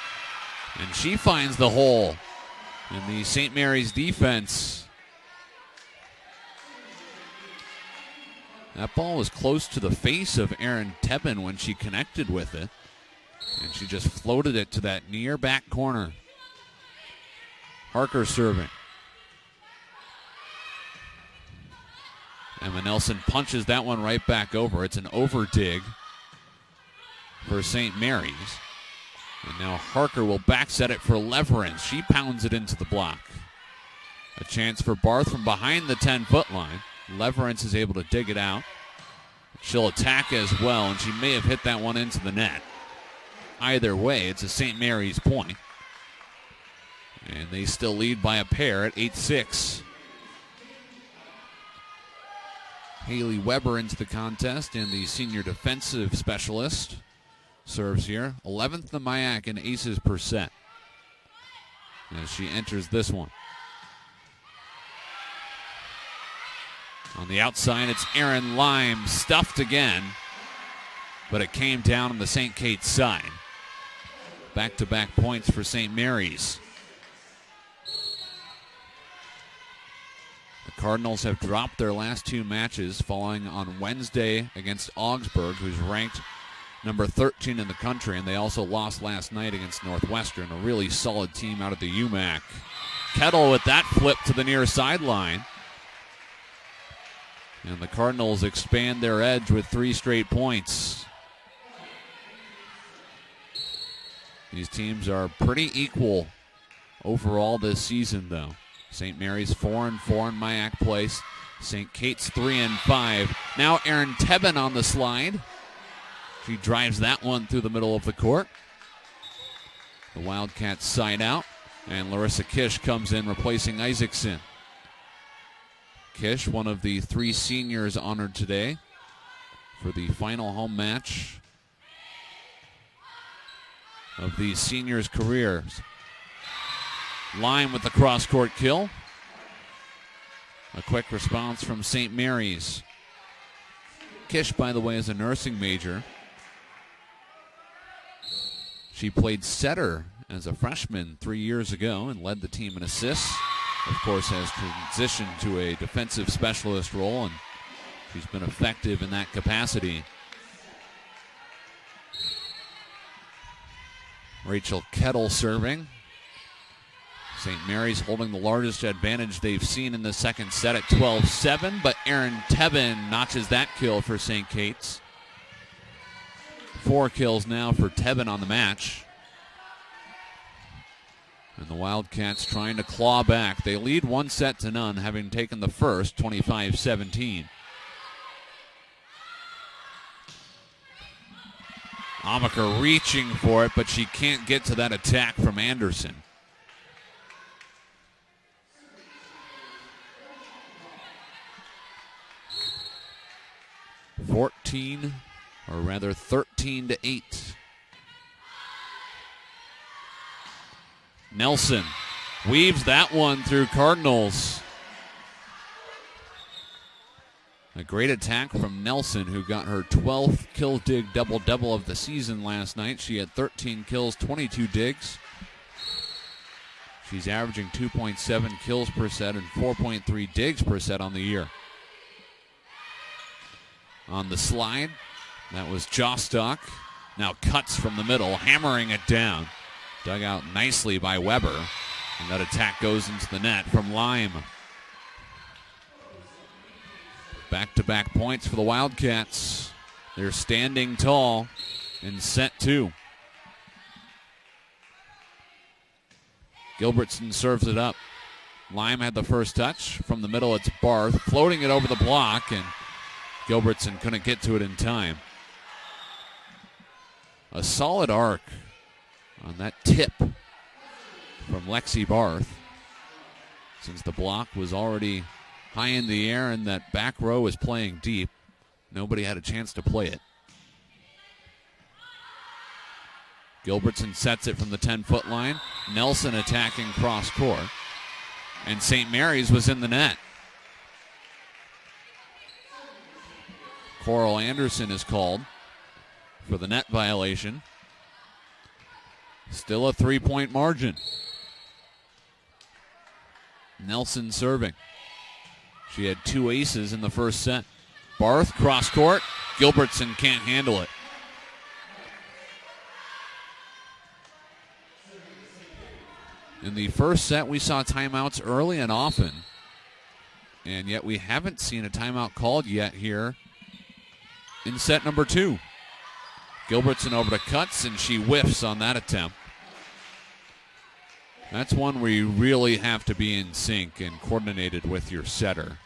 and she finds the hole in the St. Mary's defense. That ball was close to the face of Erin Tebben when she connected with it. And she just floated it to that near back corner. Harker serving. Emma Nelson punches that one right back over. It's an over dig for St. Mary's. And now Harker will back set it for Leverance. She pounds it into the block. A chance for Barth from behind the 10-foot line. Leverance is able to dig it out. She'll attack as well, and she may have hit that one into the net. Either way, it's a St. Mary's point. And they still lead by a pair at 8-6. Haley Weber into the contest, and the senior defensive specialist serves here. 11th in the MIAC in aces per set as she enters this one. On the outside, it's Aaron Lime, stuffed again, but it came down on the St. Kate's side. Back-to-back points for St. Mary's. The Cardinals have dropped their last two matches, falling on Wednesday against Augsburg, who's ranked number 13 in the country, and they also lost last night against Northwestern, a really solid team out of the UMAC. Kettle with that flip to the near sideline. And the Cardinals expand their edge with 3 straight points. These teams are pretty equal overall this season, though. St. Mary's 4-4 in MIAC place. St. Kate's 3-5. Now Erin Tebben on the slide. She drives that one through the middle of the court. The Wildcats side out, and Larissa Kish comes in replacing Isaacson. Kish, one of the 3 seniors honored today for the final home match of the seniors' careers. Lime with the cross-court kill. A quick response from St. Mary's. Kish, by the way, is a nursing major. She played setter as a freshman 3 years ago and led the team in assists. Of course, has transitioned to a defensive specialist role, and she's been effective in that capacity. Rachel Kettle serving. St. Mary's holding the largest advantage they've seen in the second set at 12-7, but Erin Tebben notches that kill for St. Kate's. 4 kills now for Tebben on the match. And the Wildcats trying to claw back. They lead 1-0, having taken the first, 25-17. Amaker reaching for it, but she can't get to that attack from Anderson. Or rather 13-8. Nelson weaves that one through Cardinals. A great attack from Nelson, who got her 12th kill dig double-double of the season last night. She had 13 kills, 22 digs. She's averaging 2.7 kills per set and 4.3 digs per set on the year. On the slide, that was Jostock. Now cuts from the middle, hammering it down. Dug out nicely by Weber. And that attack goes into the net from Lime. Back-to-back points for the Wildcats. They're standing tall in set 2. Gilbertson serves it up. Lime had the first touch. From the middle, it's Barth floating it over the block, and Gilbertson couldn't get to it in time. A solid arc on that tip from Lexi Barth, since the block was already high in the air and that back row was playing deep. Nobody had a chance to play it. Gilbertson sets it from the 10-foot line. Nelson attacking cross court. And St. Mary's was in the net. Coral Anderson is called for the net violation. Still a 3-point margin. Nelson serving. She had 2 aces in the first set. Barth, cross court. Gilbertson can't handle it. In the first set, we saw timeouts early and often. And yet we haven't seen a timeout called yet here in set number 2. Gilbertson over to Cuts, and she whiffs on that attempt. That's one where you really have to be in sync and coordinated with your setter.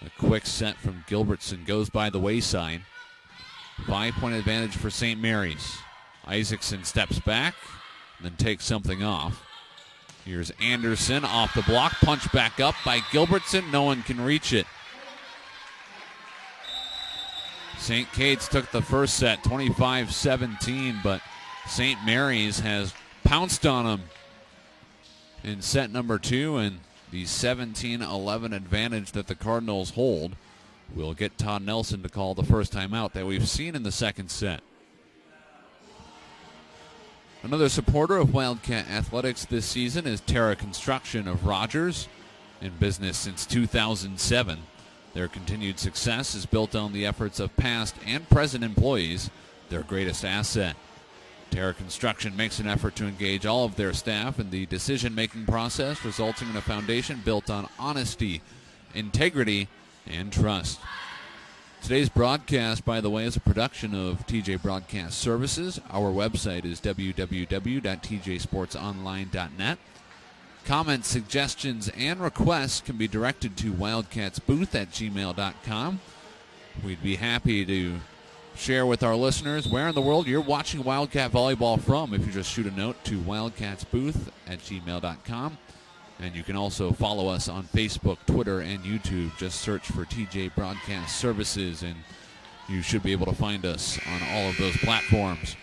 A quick set from Gilbertson goes by the wayside. 5-point advantage for St. Mary's. Isaacson steps back, then takes something off. Here's Anderson off the block, punch back up by Gilbertson. No one can reach it. St. Kate's took the first set 25-17, but St. Mary's has pounced on them in set number 2, and the 17-11 advantage that the Cardinals hold will get Todd Nelson to call the first timeout that we've seen in the second set. Another supporter of Wildcat Athletics this season is Terra Construction of Rogers, in business since 2007. Their continued success is built on the efforts of past and present employees, their greatest asset. Terra Construction makes an effort to engage all of their staff in the decision-making process, resulting in a foundation built on honesty, integrity, and trust. Today's broadcast, by the way, is a production of TJ Broadcast Services. Our website is www.tjsportsonline.net. Comments, suggestions, and requests can be directed to wildcatsbooth@gmail.com. We'd be happy to share with our listeners where in the world you're watching Wildcat volleyball from if you just shoot a note to wildcatsbooth@gmail.com. And you can also follow us on Facebook, Twitter, and YouTube. Just search for TJ Broadcast Services, and you should be able to find us on all of those platforms.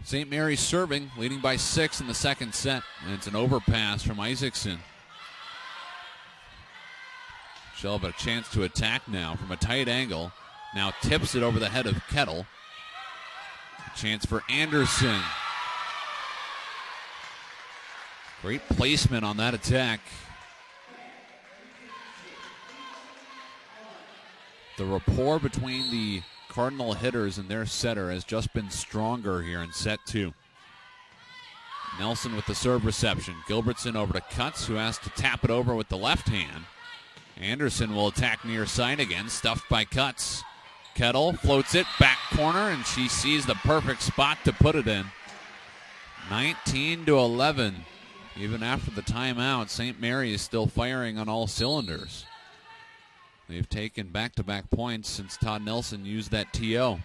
St. Mary's serving, leading by 6 in the second set. And it's an overpass from Isaacson. She'll have a chance to attack now from a tight angle. Now tips it over the head of Kettle. A chance for Anderson. Great placement on that attack. The rapport between the Cardinal hitters and their setter has just been stronger here in set 2. Nelson with the serve reception. Gilbertson over to Cuts, who has to tap it over with the left hand. Anderson will attack near side again, stuffed by Cuts. Kettle floats it back corner, and she sees the perfect spot to put it in. 19-11. Even after the timeout, St. Mary is still firing on all cylinders. They've taken back-to-back points since Todd Nelson used that TO.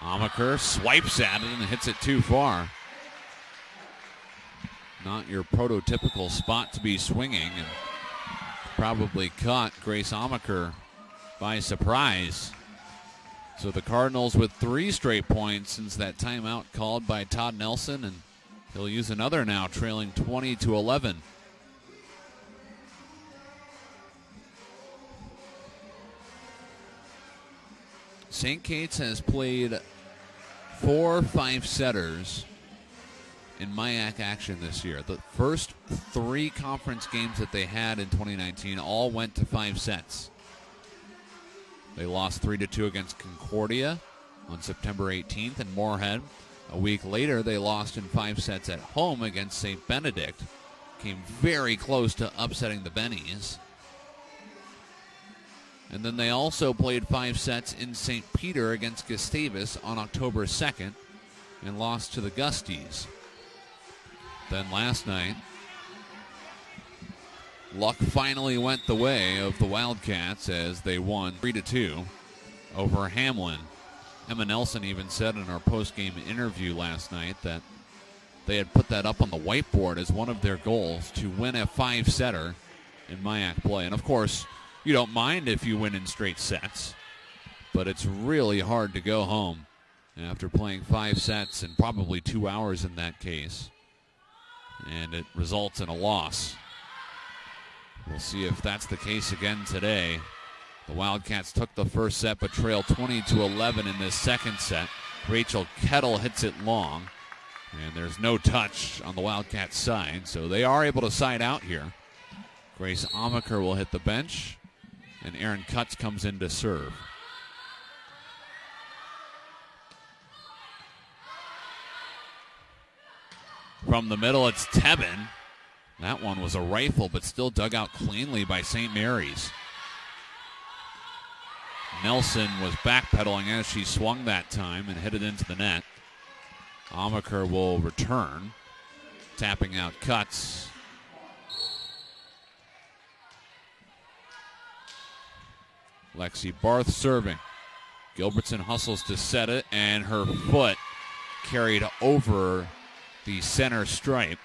Amaker swipes at it and hits it too far. Not your prototypical spot to be swinging, and probably caught Grace Amaker by surprise. So the Cardinals with 3 straight points since that timeout called by Todd Nelson, and he'll use another now, trailing 20-11. St. Kate's has played 4 5-setters in MIAC action this year. The first 3 conference games that they had in 2019 all went to 5 sets. They lost 3-2 against Concordia on September 18th in Moorhead. A week later, they lost in 5 sets at home against St. Benedict. Came very close to upsetting the Bennies. And then they also played 5 sets in St. Peter against Gustavus on October 2nd and lost to the Gusties. Then last night, luck finally went the way of the Wildcats as they won 3-2 over Hamlin. Emma Nelson even said in our post-game interview last night that they had put that up on the whiteboard as one of their goals, to win a 5-setter in MIAC play. And of course, you don't mind if you win in straight sets, but it's really hard to go home after playing 5 sets and probably 2 hours in that case, and it results in a loss. We'll see if that's the case again today. The Wildcats took the first set but trail 20-11 in this second set. Rachel Kettle hits it long, and there's no touch on the Wildcats side, so they are able to side out here. Grace Amaker will hit the bench, and Aaron Cutts comes in to serve. From the middle, it's Tebben. That one was a rifle, but still dug out cleanly by St. Mary's. Nelson was backpedaling as she swung that time and hit it into the net. Amaker will return, tapping out Cutts. Lexi Barth serving. Gilbertson hustles to set it, and her foot carried over the center stripe,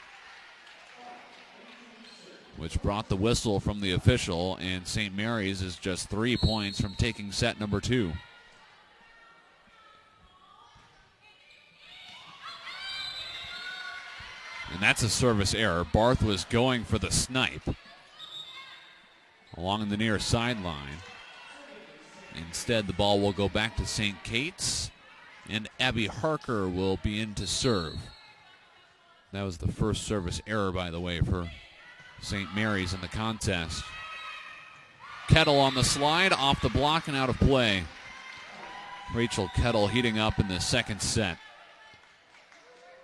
which brought the whistle from the official, and St. Mary's is just 3 points from taking set number 2. And that's a service error. Barth was going for the snipe along the near sideline. Instead, the ball will go back to St. Kate's, and Abby Harker will be in to serve. That was the first service error, by the way, for St. Mary's in the contest. Kettle on the slide, off the block and out of play. Rachel Kettle heating up in the second set.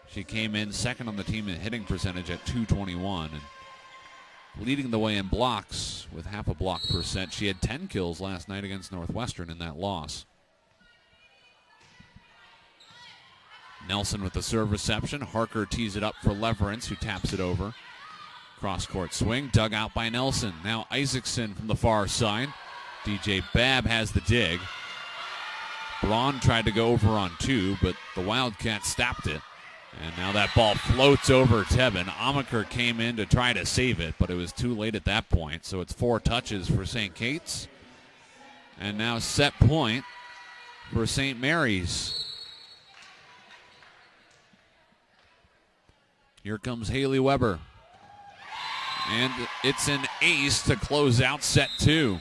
She came in second on the team in hitting percentage at .221 and leading the way in blocks with half a block per set. She had 10 kills last night against Northwestern in that loss. Nelson with the serve reception. Harker tees it up for Leverance, who taps it over. Cross-court swing, dug out by Nelson. Now Isaacson from the far side. DJ Babb has the dig. Braun tried to go over on 2, but the Wildcats stopped it. And now that ball floats over Tebben. Amaker came in to try to save it, but it was too late at that point. So it's 4 touches for St. Kate's. And now set point for St. Mary's. Here comes Haley Weber. And it's an ace to close out set 2.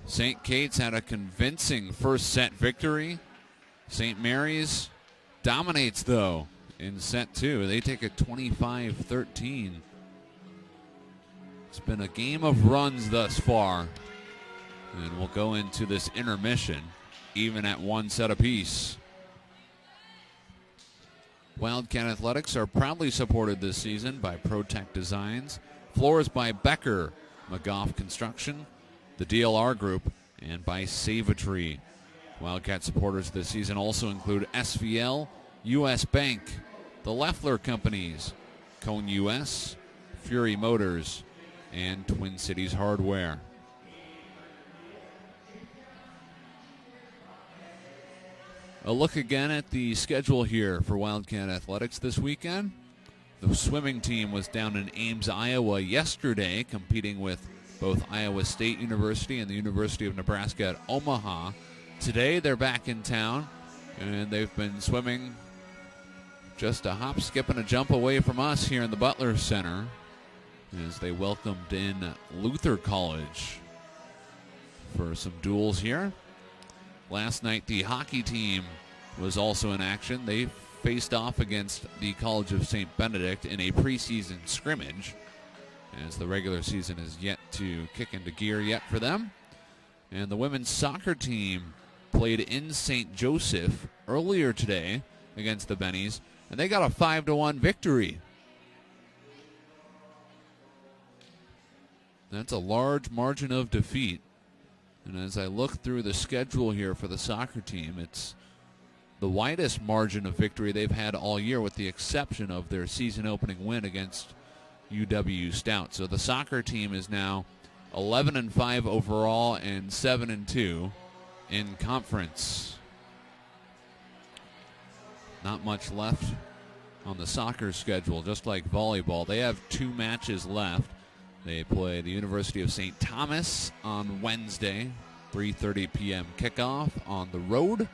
St. Kate's had a convincing first set victory. St. Mary's dominates, though, in set 2. They take it 25-13. It's been a game of runs thus far. And we'll go into this intermission even at 1 set apiece. Wildcat Athletics are proudly supported this season by ProTech Designs, floors by Becker, McGough Construction, the DLR Group, and by Save-A-Tree. Wildcat supporters this season also include SVL, U.S. Bank, the Leffler Companies, Cone U.S., Fury Motors, and Twin Cities Hardware. A look again at the schedule here for Wildcat Athletics this weekend. The swimming team was down in Ames, Iowa yesterday, competing with both Iowa State University and the University of Nebraska at Omaha. Today they're back in town, and they've been swimming just a hop, skip, and a jump away from us here in the Butler Center as they welcomed in Luther College for some duels here. Last night, the hockey team was also in action. They faced off against the College of St. Benedict in a preseason scrimmage, as the regular season is yet to kick into gear yet for them. And the women's soccer team played in St. Joseph earlier today against the Bennies, and they got a 5-1 victory. That's a large margin of defeat. And as I look through the schedule here for the soccer team, it's the widest margin of victory they've had all year, with the exception of their season opening win against UW Stout. So the soccer team is now 11-5 overall and 7-2 in conference. Not much left on the soccer schedule, just like volleyball. They have 2 matches left. They play the University of St. Thomas on Wednesday, 3:30 p.m. kickoff on the road.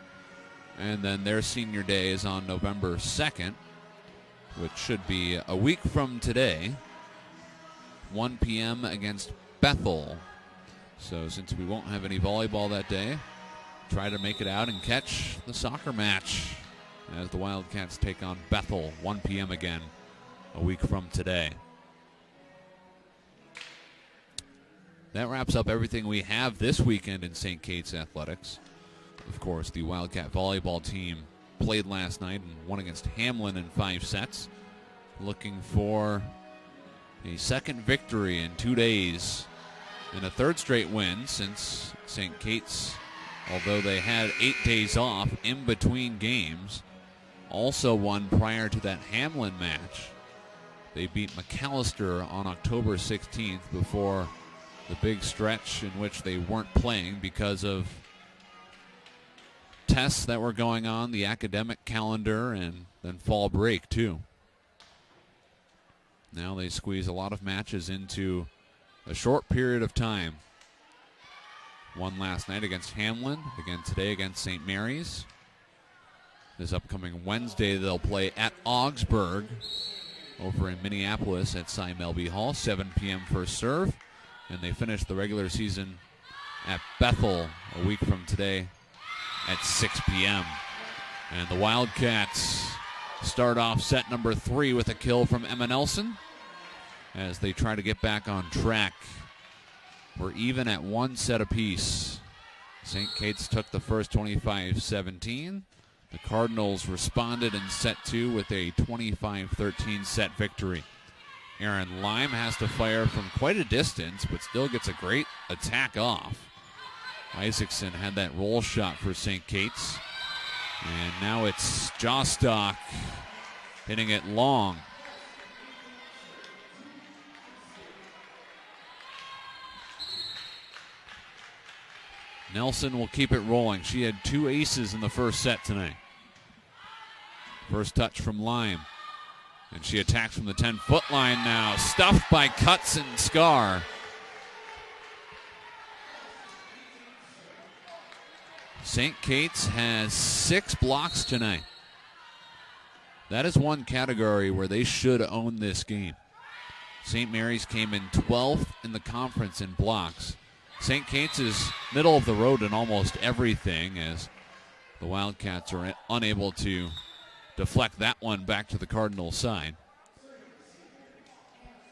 And then their senior day is on November 2nd, which should be a week from today, 1 p.m. against Bethel. So since we won't have any volleyball that day, try to make it out and catch the soccer match as the Wildcats take on Bethel, 1 p.m. again. a week from today. That wraps up everything we have this weekend in St. Kate's athletics. Of course, the Wildcat volleyball team played last night and won against Hamlin in 5 sets. Looking for a second victory in 2 days and a third straight win since St. Kate's, although they had 8 days off in between games, also won prior to that Hamlin match. They beat McAllister on October 16th before the big stretch in which they weren't playing because of tests that were going on, the academic calendar, and then fall break too. Now they squeeze a lot of matches into a short period of time. Won last night against Hamlin, again today against St. Mary's. This upcoming Wednesday they'll play at Augsburg over in Minneapolis at Cy Melby Hall, 7 p.m. first serve. And they finish the regular season at Bethel a week from today at 6 p.m. And the Wildcats start off set number 3 with a kill from Emma Nelson as they try to get back on track. We're even at 1 set apiece. St. Kate's took the first 25-17. The Cardinals responded in set 2 with a 25-13 set victory. Aaron Lime has to fire from quite a distance, but still gets a great attack off. Isaacson had that roll shot for St. Kate's. And now it's Jostock hitting it long. Nelson will keep it rolling. She had 2 aces in the first set tonight. First touch from Lime. And she attacks from the 10-foot line now. Stuffed by Cuts and Scar. St. Kate's has 6 blocks tonight. That is one category where they should own this game. St. Mary's came in 12th in the conference in blocks. St. Kate's is middle of the road in almost everything, as the Wildcats are unable to deflect that one back to the Cardinals side.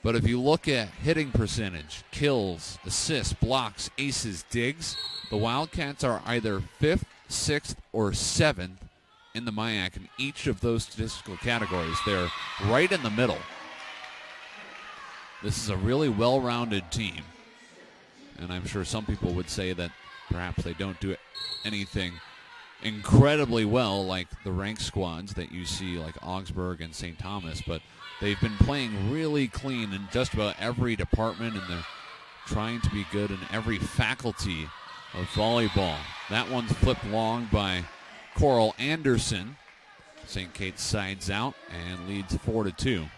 But if you look at hitting percentage, kills, assists, blocks, aces, digs, the Wildcats are either 5th, 6th, or 7th in the MIAC in each of those statistical categories. They're right in the middle. This is a really well-rounded team. And I'm sure some people would say that perhaps they don't do anything incredibly well like the ranked squads that you see like Augsburg and St. Thomas, but they've been playing really clean in just about every department, and they're trying to be good in every faculty of volleyball. That one's flipped long by Coral Anderson. St. Kate's sides out and leads 4-2.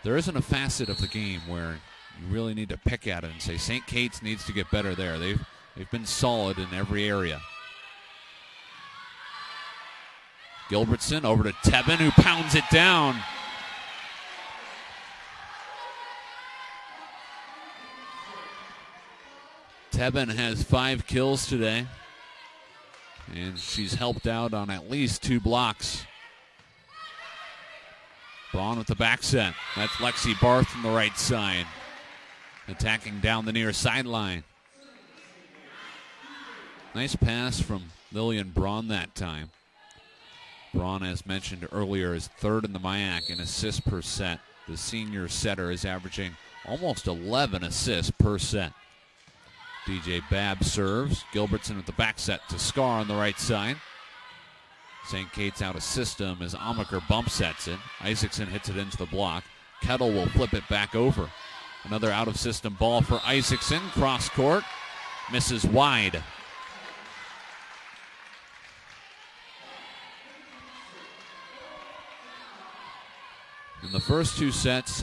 There isn't a facet of the game where you really need to pick at it and say St. Kate's needs to get better there. They've been solid in every area. Gilbertson over to Tebben, who pounds it down. Tebben has 5 kills today, and she's helped out on at least 2 blocks. Braun with the back set. That's Lexi Barth from the right side, attacking down the near sideline. Nice pass from Lillian Braun that time. Braun, as mentioned earlier, is 3rd in the MIAC in assists per set. The senior setter is averaging almost 11 assists per set. DJ Babb serves. Gilbertson with the back set to Scar on the right side. St. Kate's out of system as Amaker bump sets it. Isaacson hits it into the block. Kettle will flip it back over. Another out of system ball for Isaacson. Cross court. Misses wide. In the first 2 sets,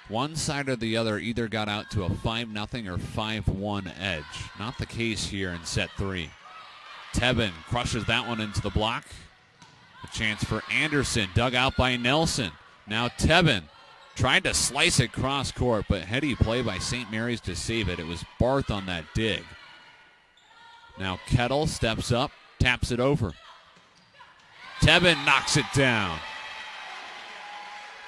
one side or the other either got out to a 5-0 or 5-1 edge. Not the case here in set 3. Tebben crushes that one into the block. A chance for Anderson, dug out by Nelson. Now Tebben tried to slice it cross court, but heady play by St. Mary's to save it. It was Barth on that dig. Now Kettle steps up, taps it over. Tebben knocks it down.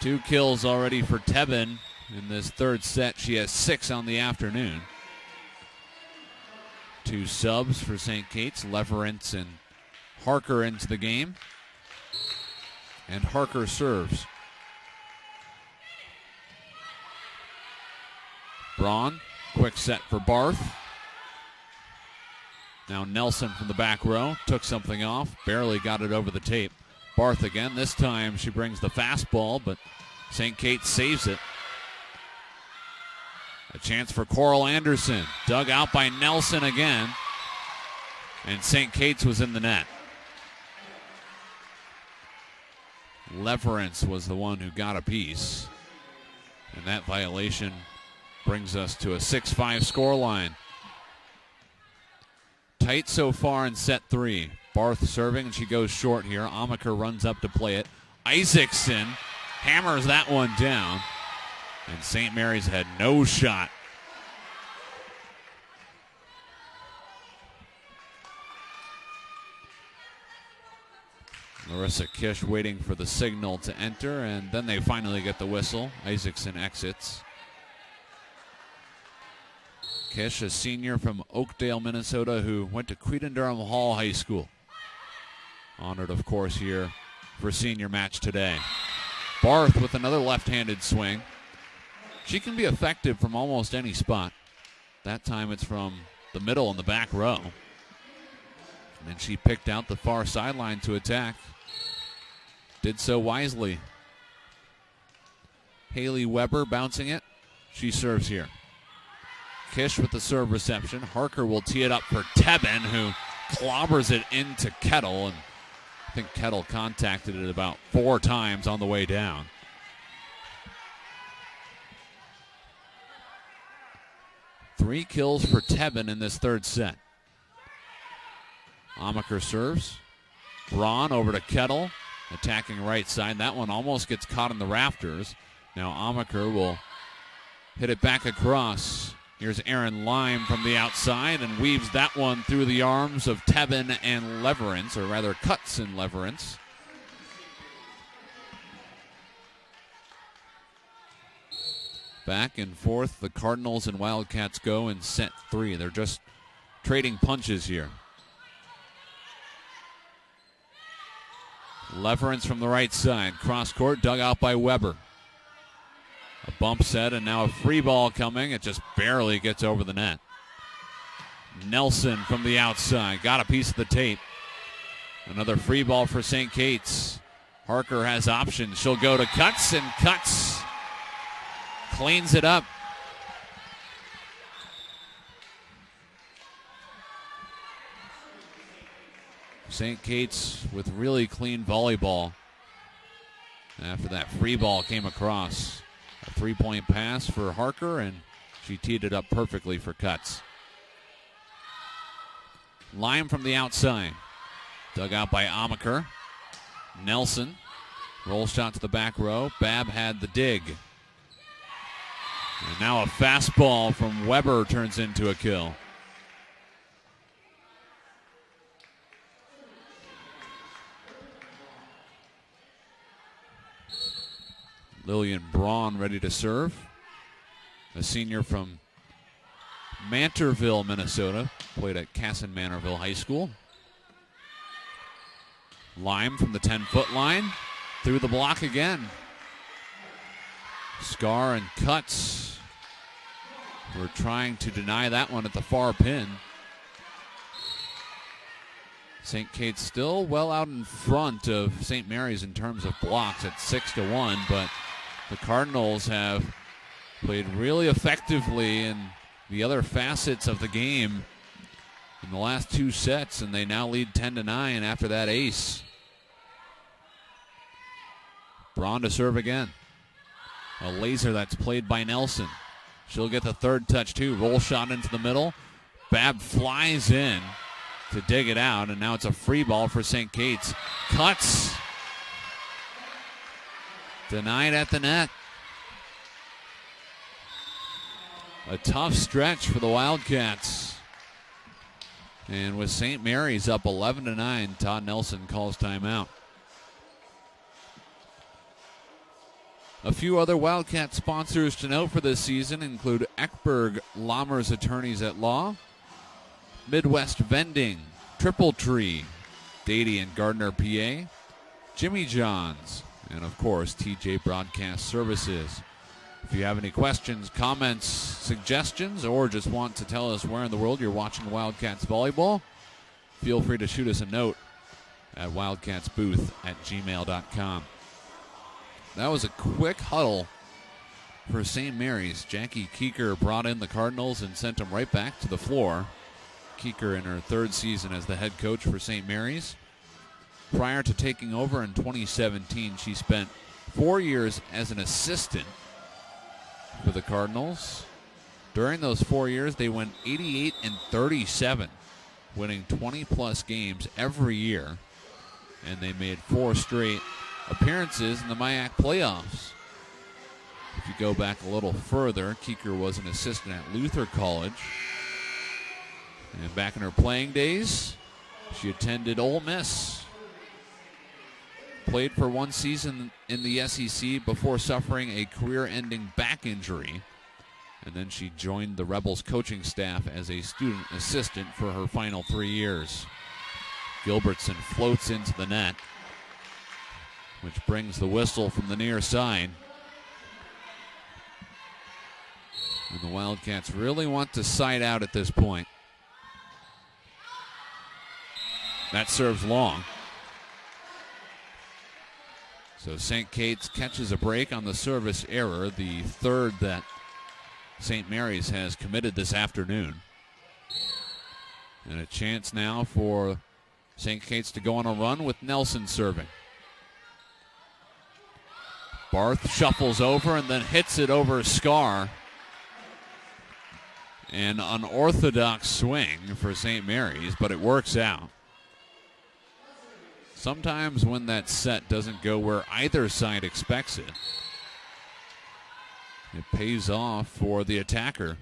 2 kills already for Tebben in this third set. She has 6 on the afternoon. 2 subs for St. Kate's, Leverance and Harker into the game. And Harker serves. Braun, quick set for Barth. Now Nelson from the back row, took something off, barely got it over the tape. Barth again, this time she brings the fastball, but St. Kate saves it. A chance for Coral Anderson, dug out by Nelson again, and St. Kate's was in the net. Leverance was the one who got a piece, and that violation brings us to a 6-5 scoreline. Tight so far in set 3. Barth serving, and she goes short here. Amaker runs up to play it. Isaacson hammers that one down, and St. Mary's had no shot. Larissa Kish waiting for the signal to enter, and then they finally get the whistle. Isaacson exits. Kish, a senior from Oakdale, Minnesota, who went to Cretin-Durham Hall High School. Honored, of course, here for senior match today. Barth with another left-handed swing. She can be effective from almost any spot. That time it's from the middle and the back row. And then she picked out the far sideline to attack. Did so wisely. Haley Weber bouncing it. She serves here. Kish with the serve reception. Harker will tee it up for Tebben, who clobbers it into Kettle, and I think Kettle contacted it about 4 times on the way down. Three kills for Tebben in this third set. Amaker serves. Braun over to Kettle, attacking right side. That one almost gets caught in the rafters. Now Amaker will hit it back across. Here's Aaron Lime from the outside and weaves that one through the arms of Tebben and Leverance, or rather cuts in Leverance. Back and forth, the Cardinals and Wildcats go in set 3. They're just trading punches here. Leverance from the right side. Cross court, dug out by Weber. A bump set, and now a free ball coming. It just barely gets over the net. Nelson from the outside. Got a piece of the tape. Another free ball for St. Kate's. Harker has options. She'll go to Cuts, and Cuts cleans it up. St. Kate's with really clean volleyball after that free ball came across. A 3-point pass for Harker, and she teed it up perfectly for Cuts. Lime from the outside. Dug out by Amaker. Nelson. Roll shot to the back row. Babb had the dig. And now a fastball from Weber turns into a kill. Lillian Braun ready to serve. A senior from Mantorville, Minnesota. Played at Casson Mantorville High School. Lime from the 10-foot line. Through the block again. Scar and Cuts were trying to deny that one at the far pin. St. Kate's still well out in front of St. Mary's in terms of blocks at 6-1, but the Cardinals have played really effectively in the other facets of the game in the last 2 sets, and they now lead 10-9 after that ace. Braun to serve again. A laser that's played by Nelson. She'll get the third touch too. Roll shot into the middle. Babb flies in to dig it out, and now it's a free ball for St. Kate's. Cuts. Denied at the net. A tough stretch for the Wildcats. And with St. Mary's up 11-9, Todd Nelson calls timeout. A few other Wildcat sponsors to note for this season include Eckberg Lammers Attorneys at Law, Midwest Vending, Triple Tree, Dady and Gardner, PA, Jimmy John's, and of course TJ Broadcast Services. If you have any questions, comments, suggestions, or just want to tell us where in the world you're watching Wildcats volleyball, feel free to shoot us a note at wildcatsbooth@gmail.com. That was a quick huddle for St. Mary's. Jackie Keeker brought in the Cardinals and sent them right back to the floor. Keeker in her third season as the head coach for St. Mary's. Prior to taking over in 2017, she spent 4 years as an assistant for the Cardinals. During those 4 years, they went 88-37, winning 20-plus games every year, and they made 4 straight appearances in the MIAC playoffs. If you go back a little further, Keeker was an assistant at Luther College. And back in her playing days, she attended Ole Miss. Played for 1 season in the SEC before suffering a career-ending back injury. And then she joined the Rebels coaching staff as a student assistant for her final 3 years. Gilbertson floats into the net, which brings the whistle from the near side. And the Wildcats really want to side out at this point. That serves long. So St. Kate's catches a break on the service error, the third that St. Mary's has committed this afternoon. And a chance now for St. Kate's to go on a run with Nelson serving. Barth shuffles over and then hits it over Scar. An unorthodox swing for St. Mary's, but it works out. Sometimes when that set doesn't go where either side expects it, it pays off for the attacker.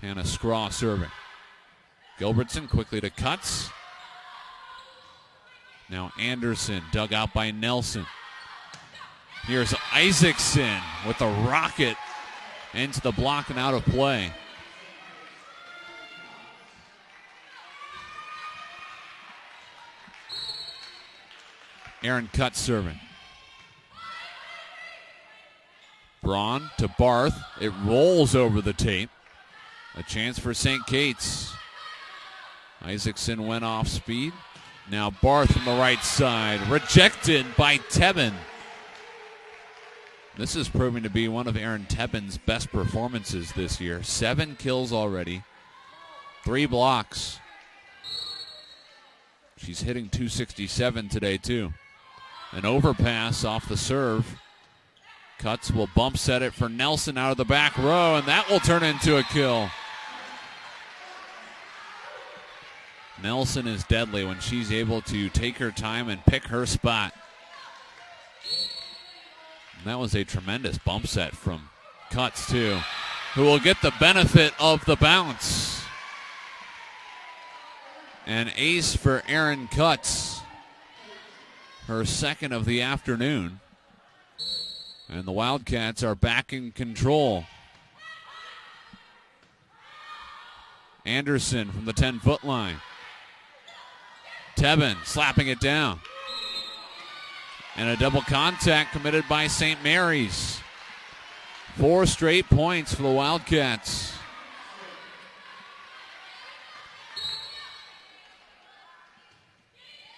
Hannah Scraw serving. Gilbertson quickly to Cuts. Now Anderson dug out by Nelson. Here's Isaacson with a rocket into the block and out of play. Aaron Cuts serving. Braun to Barth. It rolls over the tape. A chance for St. Kate's. Isaacson went off speed. Now Barth from the right side. Rejected by Tebben. This is proving to be one of Aaron Tebben's best performances this year. 7 kills already. 3 blocks. She's hitting .267 today, too. An overpass off the serve. Cuts will bump set it for Nelson out of the back row, and that will turn into a kill. Nelson is deadly when she's able to take her time and pick her spot. And that was a tremendous bump set from Cuts, too, who will get the benefit of the bounce. An ace for Aaron Cuts, her second of the afternoon. And the Wildcats are back in control. Anderson from the 10-foot line. Tebben slapping it down. And a double contact committed by St. Mary's. 4 straight points for the Wildcats.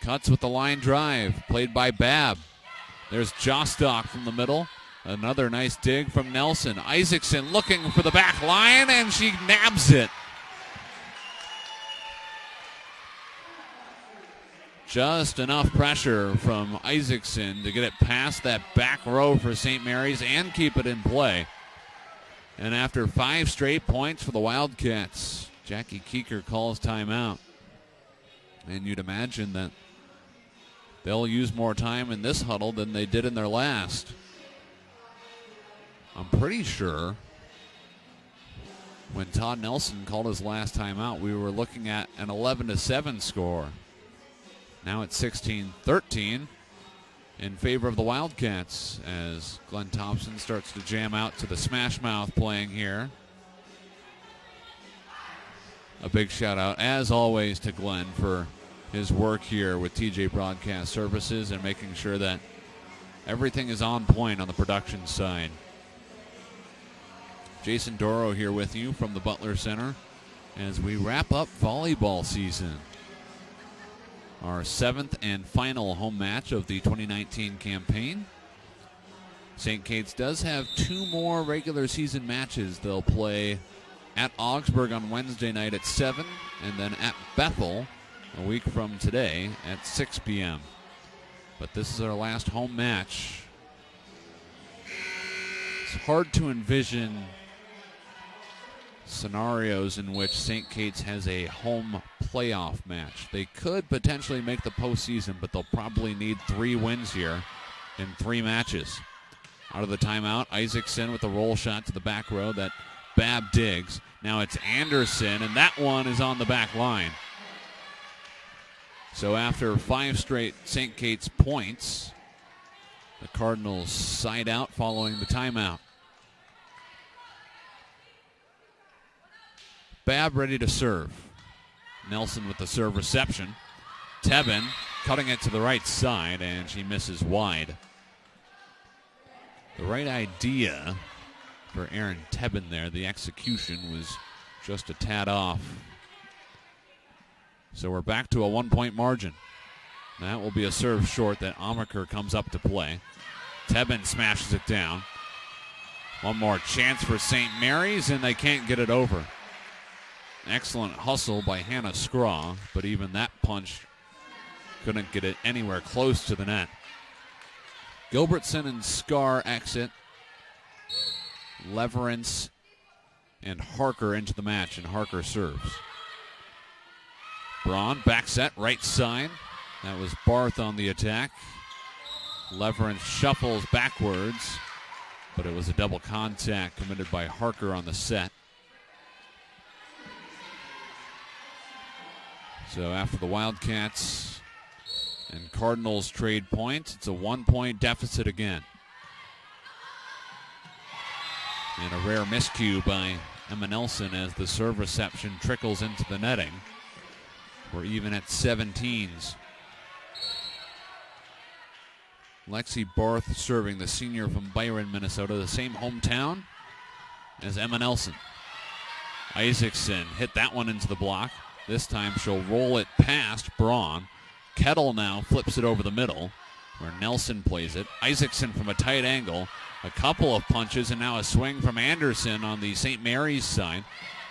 Cuts with the line drive, played by Babb. There's Jostock from the middle. Another nice dig from Nelson. Isaacson looking for the back line, and she nabs it. Just enough pressure from Isaacson to get it past that back row for St. Mary's and keep it in play. And after 5 straight points for the Wildcats, Jackie Keeker calls timeout. And you'd imagine that they'll use more time in this huddle than they did in their last. I'm pretty sure when Todd Nelson called his last timeout, we were looking at an 11-7 score. Now it's 16-13. in favor of the Wildcats as Glenn Thompson starts to jam out to the Smash Mouth playing here. A big shout out, as always, to Glenn for his work here with TJ Broadcast Services and making sure that everything is on point on the production side. Jason Doro here with you from the Butler Center as we wrap up volleyball season. Our 7th and final home match of the 2019 campaign. St. Kate's does have 2 more regular season matches. They'll play at Augsburg on Wednesday night at 7 and then at Bethel a week from today at 6 p.m. But this is our last home match. It's hard to envision scenarios in which St. Kate's has a home playoff match. They could potentially make the postseason, but they'll probably need 3 wins here in 3 matches. Out of the timeout, Isaacson with a roll shot to the back row that Babb digs. Now it's Anderson, and that one is on the back line. So after 5 straight St. Kate's points, the Cardinals side out following the timeout. Babb ready to serve. Nelson with the serve reception. Tebben cutting it to the right side, and she misses wide. The right idea for Aaron Tebben there. The execution was just a tad off. So we're back to a 1-point margin. That will be a serve short that Amaker comes up to play. Tebben smashes it down. One more chance for St. Mary's, and they can't get it over. Excellent hustle by Hannah Scraw, but even that punch couldn't get it anywhere close to the net. Gilbertson and Scar exit. Leverance and Harker into the match, and Harker serves. Braun, back set, right side. That was Barth on the attack. Leverance shuffles backwards, but it was a double contact committed by Harker on the set. So after the Wildcats and Cardinals trade points, it's a 1-point deficit again. And a rare miscue by Emma Nelson as the serve reception trickles into the netting. We're even at 17s. Lexi Barth serving, the senior from Byron, Minnesota, the same hometown as Emma Nelson. Isaacson hit that one into the block. This time she'll roll it past Braun. Kettle now flips it over the middle where Nelson plays it. Isaacson from a tight angle. A couple of punches and now a swing from Anderson on the St. Mary's side.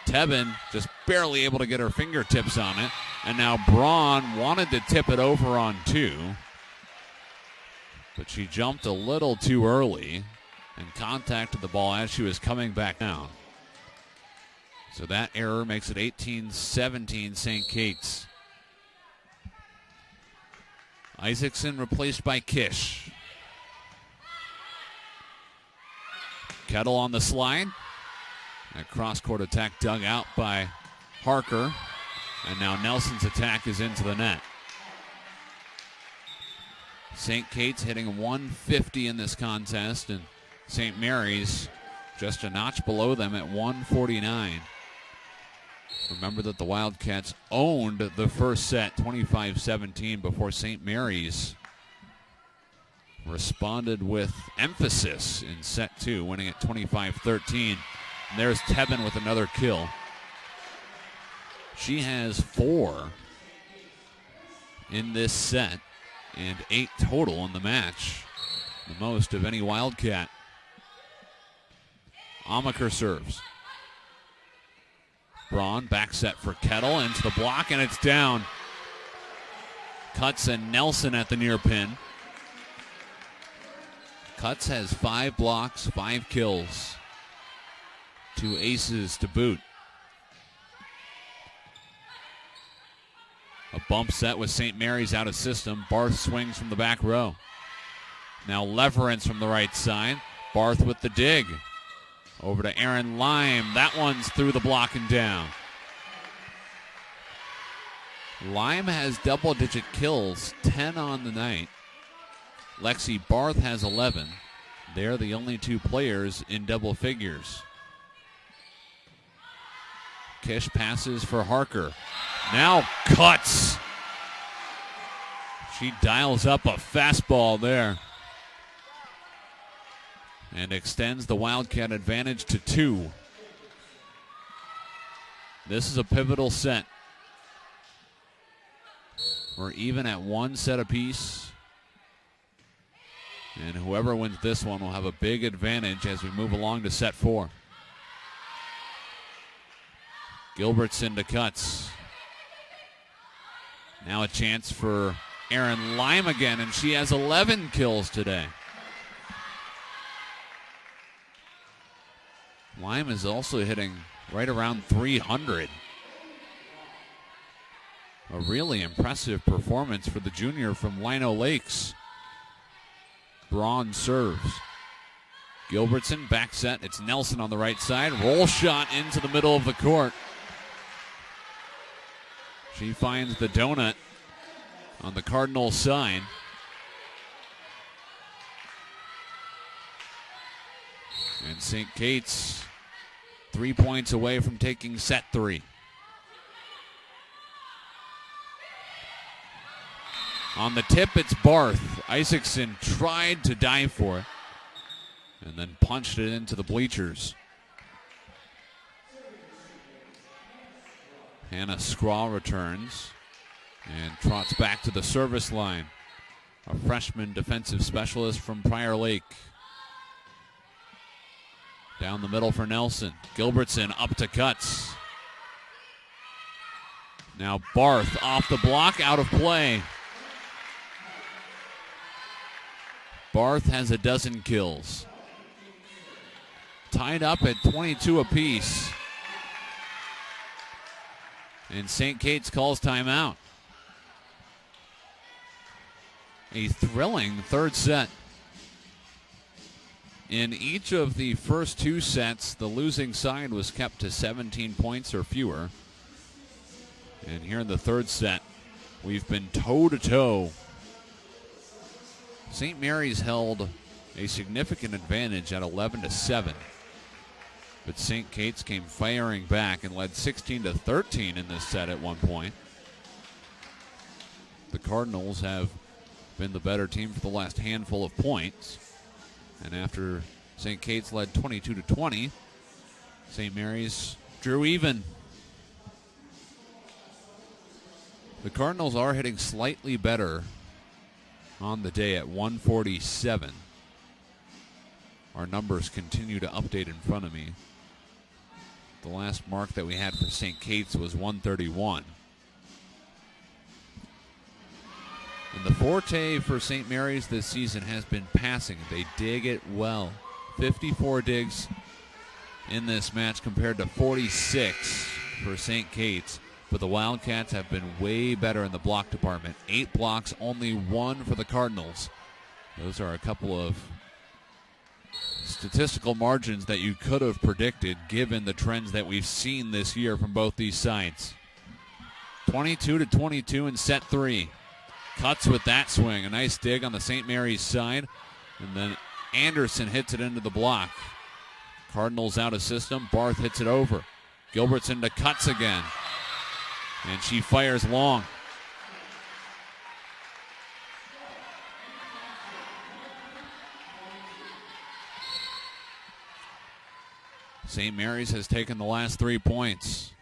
Tebben just barely able to get her fingertips on it. And now Braun wanted to tip it over on 2. But she jumped a little too early and contacted the ball as she was coming back down. So that error makes it 18-17 St. Kate's. Isaacson replaced by Kish. Kettle on the slide. That cross-court attack dug out by Harker. And now Nelson's attack is into the net. St. Kate's hitting 150 in this contest, and St. Mary's just a notch below them at 149. Remember that the Wildcats owned the first set 25-17 before St. Mary's responded with emphasis in set 2, winning at 25-13. And there's Tebben with another kill. She has 4 in this set and 8 total in the match, the most of any Wildcat. Amaker serves. Braun back set for Kettle into the block, and it's down. Cutts and Nelson at the near pin. Cutts has 5 blocks, 5 kills. 2 aces to boot. A bump set with St. Mary's out of system. Barth swings from the back row. Now Leverance from the right side. Barth with the dig. Over to Aaron Lime. That one's through the block and down. Lime has double-digit kills, 10 on the night. Lexi Barth has 11. They're the only two players in double figures. Kish passes for Harker. Now cuts. She dials up a fastball there and extends the Wildcat advantage to 2. This is a pivotal set. We're even at 1 set apiece. And whoever wins this one will have a big advantage as we move along to set 4. Gilbertson to cuts. Now a chance for Erin Lime again, and she has 11 kills today. Lime is also hitting right around 300. A really impressive performance for the junior from Lino Lakes. Braun serves. Gilbertson back set. It's Nelson on the right side. Roll shot into the middle of the court. She finds the donut on the Cardinals side. And St. Kate's 3 points away from taking set 3. On the tip, it's Barth. Isaacson tried to dive for it and then punched it into the bleachers. Hannah Scraw returns and trots back to the service line. A freshman defensive specialist from Prior Lake. Down the middle for Nelson. Gilbertson up to cuts. Now Barth off the block, out of play. Barth has a dozen kills. Tied up at 22 apiece. And St. Kate's calls timeout. A thrilling third set. In each of the first 2 sets, the losing side was kept to 17 points or fewer. And here in the third set, we've been toe-to-toe. St. Mary's held a significant advantage at 11-7. But St. Kate's came firing back and led 16-13 in this set at one point. The Cardinals have been the better team for the last handful of points. And after St. Kate's led 22-20, St. Mary's drew even. The Cardinals are hitting slightly better on the day at 147. Our numbers continue to update in front of me. The last mark that we had for St. Kate's was 131. And the forte for St. Mary's this season has been passing. They dig it well. 54 digs in this match compared to 46 for St. Kate's. But the Wildcats have been way better in the block department. 8 blocks, only 1 for the Cardinals. Those are a couple of statistical margins that you could have predicted given the trends that we've seen this year from both these sides. 22-22 in set 3. Cuts with that swing. A nice dig on the St. Mary's side. And then Anderson hits it into the block. Cardinals out of system. Barth hits it over. Gilbertson to cuts again. And she fires long. St. Mary's has taken the last 3 points.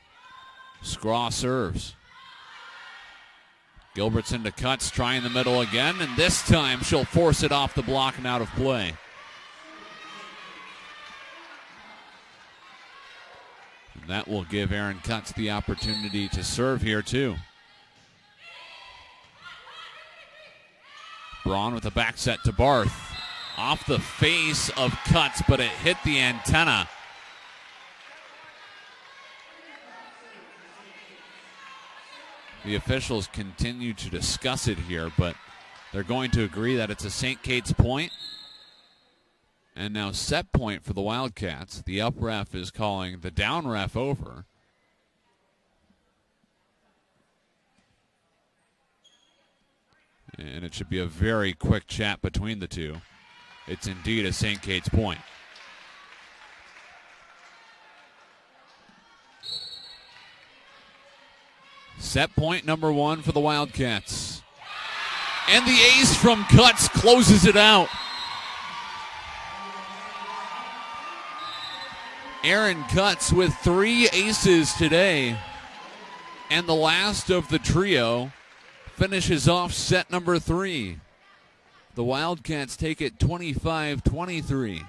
Scraw serves. Gilbertson to cuts, trying the middle again, and this time she'll force it off the block and out of play. And that will give Aaron Cutts the opportunity to serve here too. Braun with a back set to Barth. Off the face of Cutts, but it hit the antenna. The officials continue to discuss it here, but they're going to agree that it's a St. Kate's point. And now set point for the Wildcats. The up ref is calling the down ref over. And it should be a very quick chat between the two. It's indeed a St. Kate's point. Set point number 1 for the Wildcats. And the ace from Cuts closes it out. Aaron Cuts with 3 aces today. And the last of the trio finishes off set number 3. The Wildcats take it 25-23.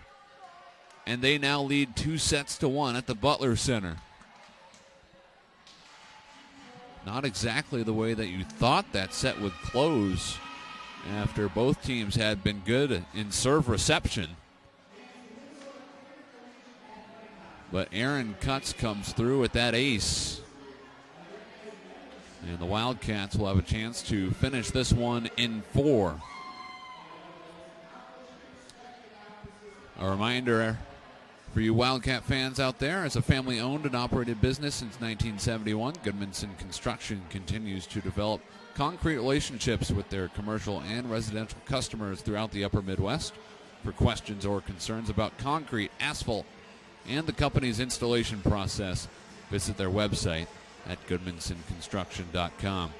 And they now lead 2-1 at the Butler Center. Not exactly the way that you thought that set would close after both teams had been good in serve reception. But Aaron Cuts comes through with that ace. And the Wildcats will have a chance to finish this one in 4. A reminder for you Wildcat fans out there, as a family-owned and operated business since 1971, Goodmanson Construction continues to develop concrete relationships with their commercial and residential customers throughout the upper Midwest. For questions or concerns about concrete, asphalt, and the company's installation process, visit their website at goodmansonconstruction.com.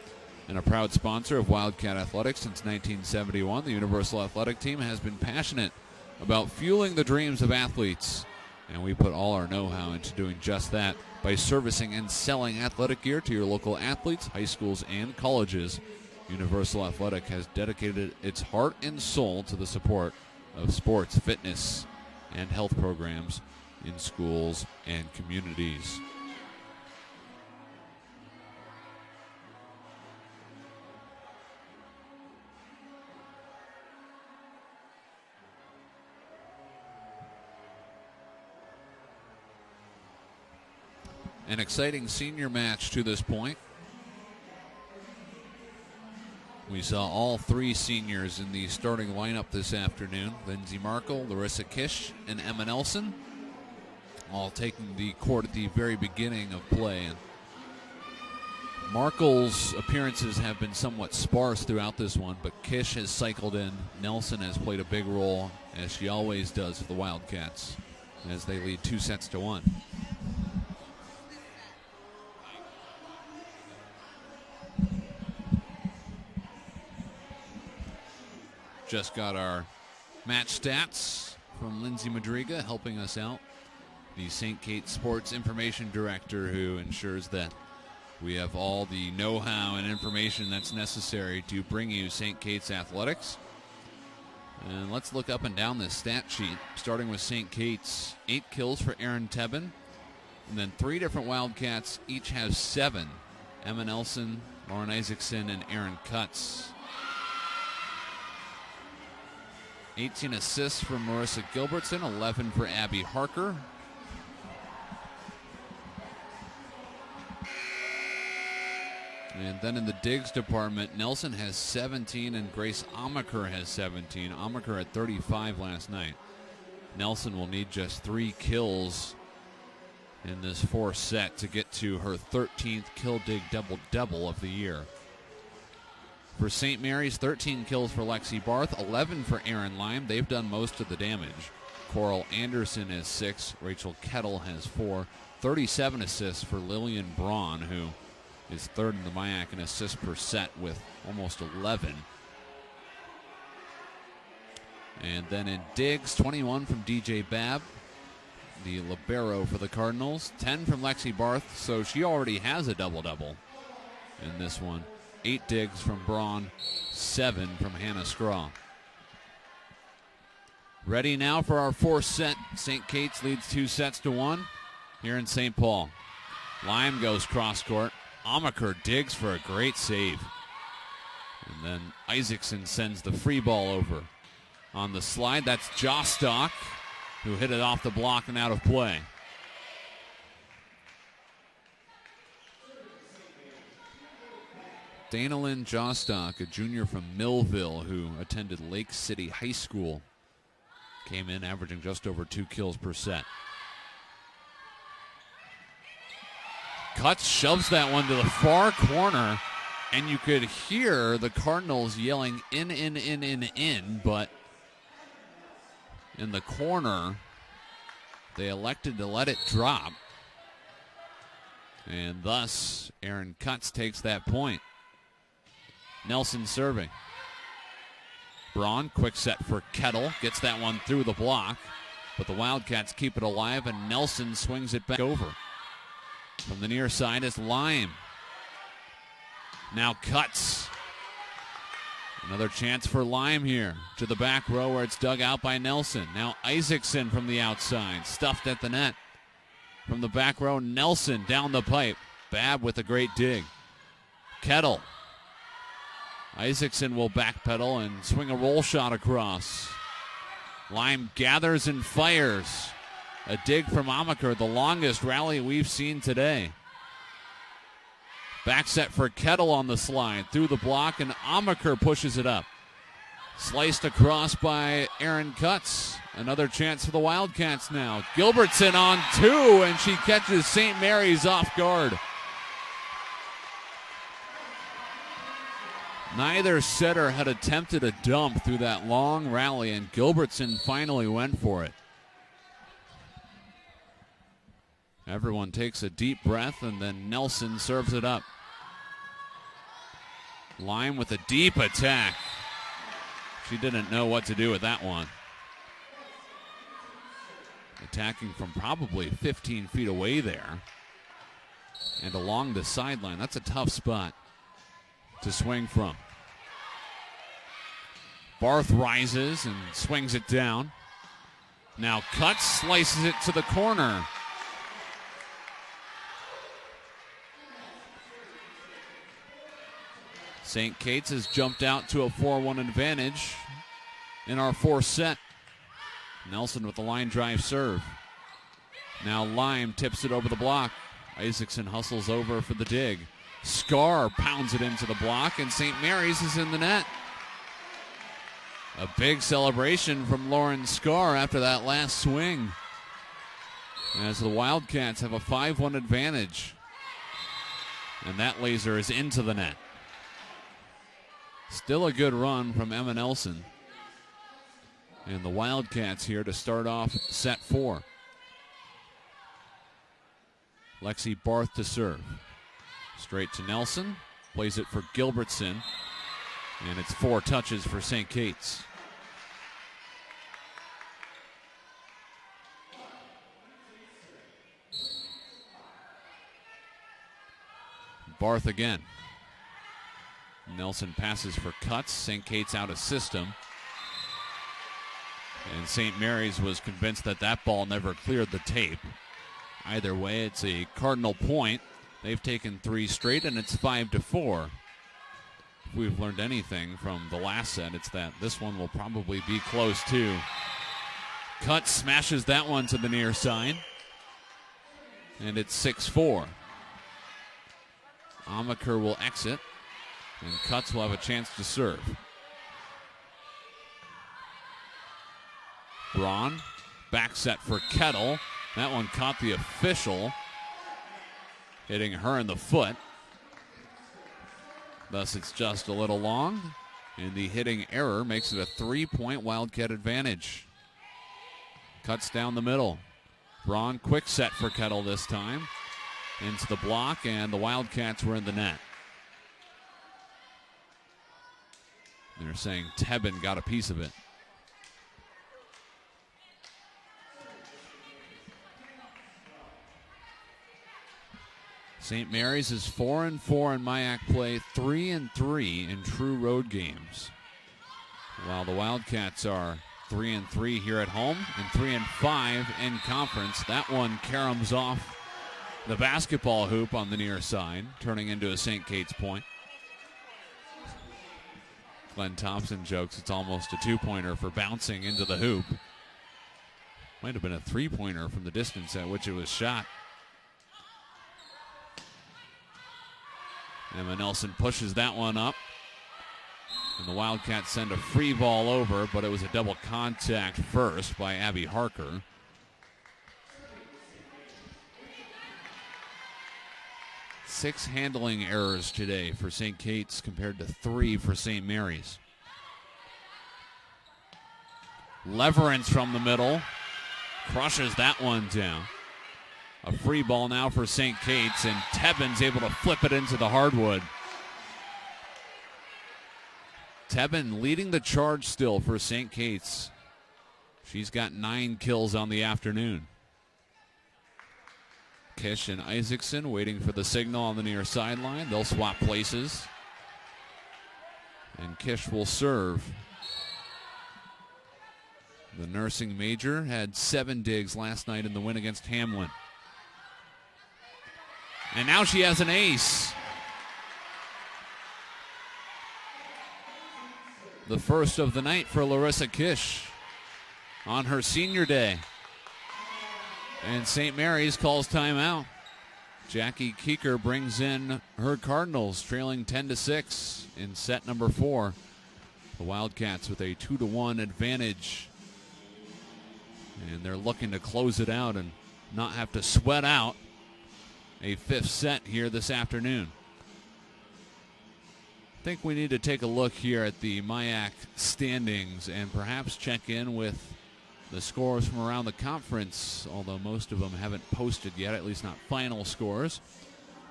And a proud sponsor of Wildcat Athletics since 1971, the Universal Athletic Team has been passionate about fueling the dreams of athletes. And we put all our know-how into doing just that by servicing and selling athletic gear to your local athletes, high schools, and colleges. Universal Athletic has dedicated its heart and soul to the support of sports, fitness, and health programs in schools and communities. An exciting senior match to this point. We saw all 3 seniors in the starting lineup this afternoon. Lindsay Markle, Larissa Kish, and Emma Nelson, all taking the court at the very beginning of play. And Markle's appearances have been somewhat sparse throughout this one, but Kish has cycled in. Nelson has played a big role, as she always does for the Wildcats, as they lead 2-1. Just got our match stats from Lindsay Madriga helping us out, the St. Kate's Sports Information Director, who ensures that we have all the know-how and information that's necessary to bring you St. Kate's athletics. And let's look up and down this stat sheet, starting with St. Kate's. 8 kills for Erin Tebben, and then 3 different Wildcats each have 7. Emma Nelson, Lauren Isaacson, and Aaron Cuts. 18 assists for Marissa Gilbertson, 11 for Abby Harker. And then in the digs department, Nelson has 17 and Grace Amaker has 17. Amaker had 35 last night. Nelson will need just 3 kills in this 4th set to get to her 13th kill dig double-double of the year. For St. Mary's, 13 kills for Lexi Barth, 11 for Erin Lime. They've done most of the damage. Coral Anderson has 6. Rachel Kettle has 4. 37 assists for Lillian Braun, who is 3rd in the MIAC in assists per set with almost 11. And then in digs, 21 from DJ Babb, the libero for the Cardinals. 10 from Lexi Barth, so she already has a double-double in this one. 8 digs from Braun, 7 from Hannah Scraw. Ready now for our 4th set. St. Kate's leads 2-1 here in St. Paul. Lime goes cross-court. Amaker digs for a great save. And then Isaacson sends the free ball over. On the slide, that's Jostock, who hit it off the block and out of play. Dana Lynn Jostock, a junior from Millville who attended Lake City High School, came in averaging just over 2 kills per set. Cuts, shoves that one to the far corner, And you could hear the Cardinals yelling in, but in the corner, they elected to let it drop. And thus, Aaron Cutts takes that point. Nelson serving. Braun, quick set for Kettle. Gets that one through the block. But the Wildcats keep it alive, and Nelson swings it back over. From the near side is Lime. Now Cutts. Another chance for Lime here. To the back row where it's dug out by Nelson. Now Isaacson from the outside. Stuffed at the net. From the back row, Nelson down the pipe. Babb with a great dig. Kettle. Isaacson will backpedal and swing a roll shot across. Lime gathers and fires. A dig from Amaker, the longest rally we've seen today. Back set for Kettle on the slide. Through the block, and Amaker pushes it up. Sliced across by Aaron Cutts. Another chance for the Wildcats now. Gilbertson on two, and she catches St. Mary's off guard. Neither setter had attempted a dump through that long rally, and Gilbertson finally went for it. Everyone takes a deep breath, and then Nelson serves it up. Lime with a deep attack. She didn't know what to do with that one. Attacking from probably 15 feet away there. And along the sideline. That's a tough spot to swing from. Barth rises and swings it down. Now Cutts slices it to the corner. St. Kate's has jumped out to a 4-1 advantage in our fourth set. Nelson with the line drive serve. Now Lime tips it over the block. Isaacson hustles over for the dig. Scar pounds it into the block, and St. Mary's is in the net. A big celebration from Lauren Scar after that last swing, as the Wildcats have a 5-1 advantage. And that laser is into the net. Still a good run from Emma Nelson. And the Wildcats here to start off set 4. Lexi Barth to serve. Straight to Nelson. Plays it for Gilbertson. And it's 4 touches for St. Kate's. Barth again. Nelson passes for Cutts. St. Kate's out of system. And St. Mary's was convinced that that ball never cleared the tape. Either way, it's a Cardinal point. They've taken 3 straight, and it's 5-4. If we've learned anything from the last set, it's that this one will probably be close too. Cutts smashes that one to the near side. And it's 6-4. Amaker will exit. And Cutts will have a chance to serve. Braun, back set for Kettle. That one caught the official, hitting her in the foot. Thus it's just a little long, and the hitting error makes it a 3-point Wildcat advantage. Cutts down the middle. Braun, quick set for Kettle this time. Into the block, and the Wildcats were in the net. They're saying Tebben got a piece of it. St. Mary's is 4-4 in MIAC play, 3-3 in true road games. While the Wildcats are 3-3 here at home and 3-5 in conference. That one caroms off the basketball hoop on the near side, turning into a St. Kate's point. Glenn Thompson jokes it's almost a 2-pointer for bouncing into the hoop. Might have been a 3-pointer from the distance at which it was shot. Emma Nelson pushes that one up. And the Wildcats send a free ball over, but it was a double contact first by Abby Harker. 6 handling errors today for St. Kate's compared to 3 for St. Mary's. Leverance from the middle. Crushes that one down. A free ball now for St. Kate's, and Tebbin's able to flip it into the hardwood. Tebbin leading the charge still for St. Kate's. She's got 9 kills on the afternoon. Kish and Isaacson waiting for the signal on the near sideline. They'll swap places. And Kish will serve. The nursing major had 7 digs last night in the win against Hamlin. And now she has an ace. The first of the night for Larissa Kish on her senior day. And St. Mary's calls timeout. Jackie Keeker brings in her Cardinals, trailing 10-6 in set number 4. The Wildcats with a 2-1 advantage. And they're looking to close it out and not have to sweat out a 5th set here this afternoon. I think we need to take a look here at the MIAC standings and perhaps check in with the scores from around the conference, although most of them haven't posted yet, at least not final scores.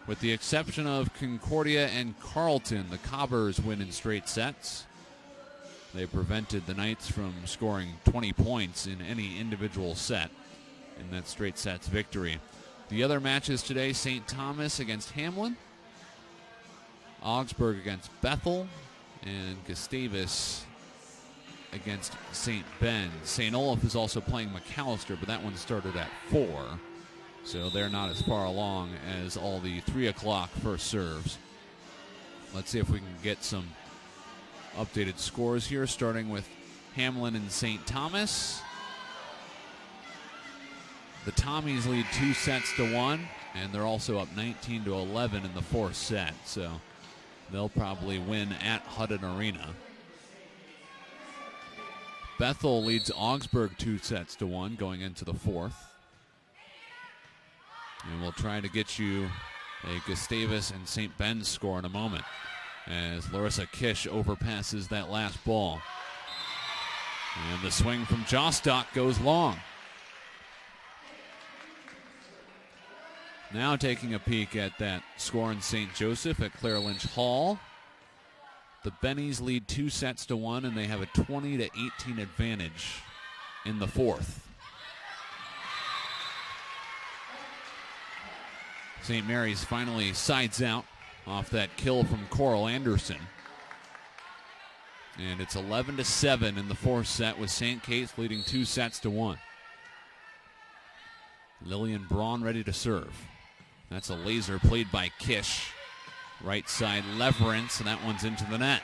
With the exception of Concordia and Carleton, the Cobbers win in straight sets. They prevented the Knights from scoring 20 points in any individual set in that straight sets victory. The other matches today, St. Thomas against Hamlin, Augsburg against Bethel, and Gustavus against St. Ben. St. Olaf is also playing McAllister, but that one started at 4, so they're not as far along as all the 3 o'clock first serves. Let's see if we can get some updated scores here, starting with Hamlin and St. Thomas. The Tommies lead 2-1, and they're also up 19-11 in the 4th set, so they'll probably win at Hutton Arena. Bethel leads Augsburg 2-1 going into the 4th. And we'll try to get you a Gustavus and St. Ben's score in a moment as Larissa Kish overpasses that last ball. And the swing from Jostock goes long. Now taking a peek at that score in St. Joseph at Claire Lynch Hall. The Bennies lead 2-1, and they have a 20-18 advantage in the 4th. St. Mary's finally sides out off that kill from Coral Anderson. And it's 11-7 in the 4th set with St. Kate's leading 2-1. Lillian Braun ready to serve. That's a laser played by Kish. Right side Leverance, and that one's into the net.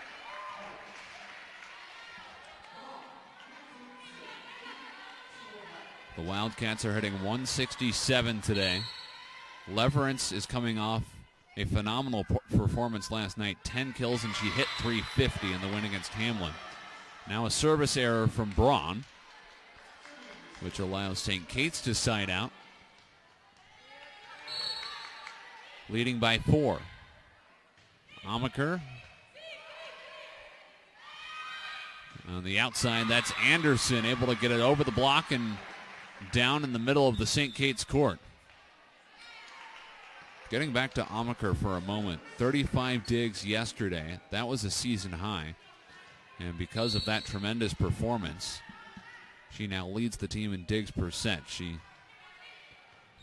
The Wildcats are hitting 167 today. Leverance is coming off a phenomenal performance last night. 10 kills, and she hit .350 in the win against Hamlin. Now a service error from Braun, which allows St. Kate's to side out. Leading by 4. Amaker. On the outside, that's Anderson able to get it over the block and down in the middle of the St. Kate's court. Getting back to Amaker for a moment. 35 digs yesterday. That was a season high. And because of that tremendous performance, she now leads the team in digs per set. She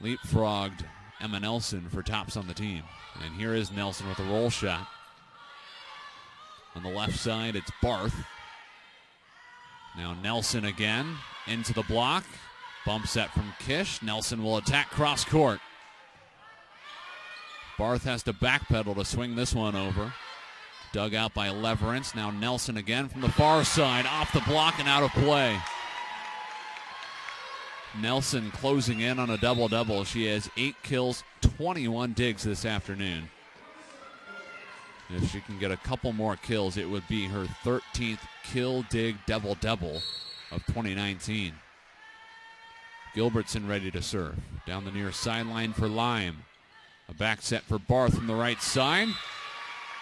leapfrogged Emma Nelson for tops on the team. And here is Nelson with a roll shot. On the left side, it's Barth. Now Nelson again into the block. Bump set from Kish. Nelson will attack cross court. Barth has to backpedal to swing this one over. Dug out by Leverance. Now Nelson again from the far side. Off the block and out of play. Nelson closing in on a double-double. She has 8 kills, 21 digs this afternoon. If she can get a couple more kills, it would be her 13th kill, dig, double-double of 2019. Gilbertson ready to serve. Down the near sideline for Lime. A back set for Barth from the right side.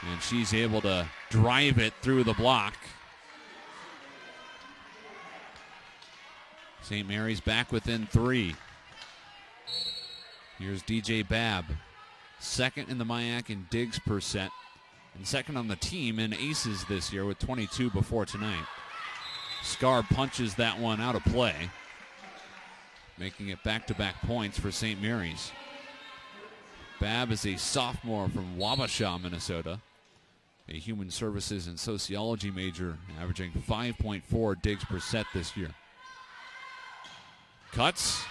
And she's able to drive it through the block. St. Mary's back within 3. Here's DJ Babb. Second in the MIAC in digs per set. And second on the team in aces this year with 22 before tonight. Scar punches that one out of play, making it back-to-back points for St. Mary's. Babb is a sophomore from Wabasha, Minnesota, a human services and sociology major, averaging 5.4 digs per set this year. Cuts.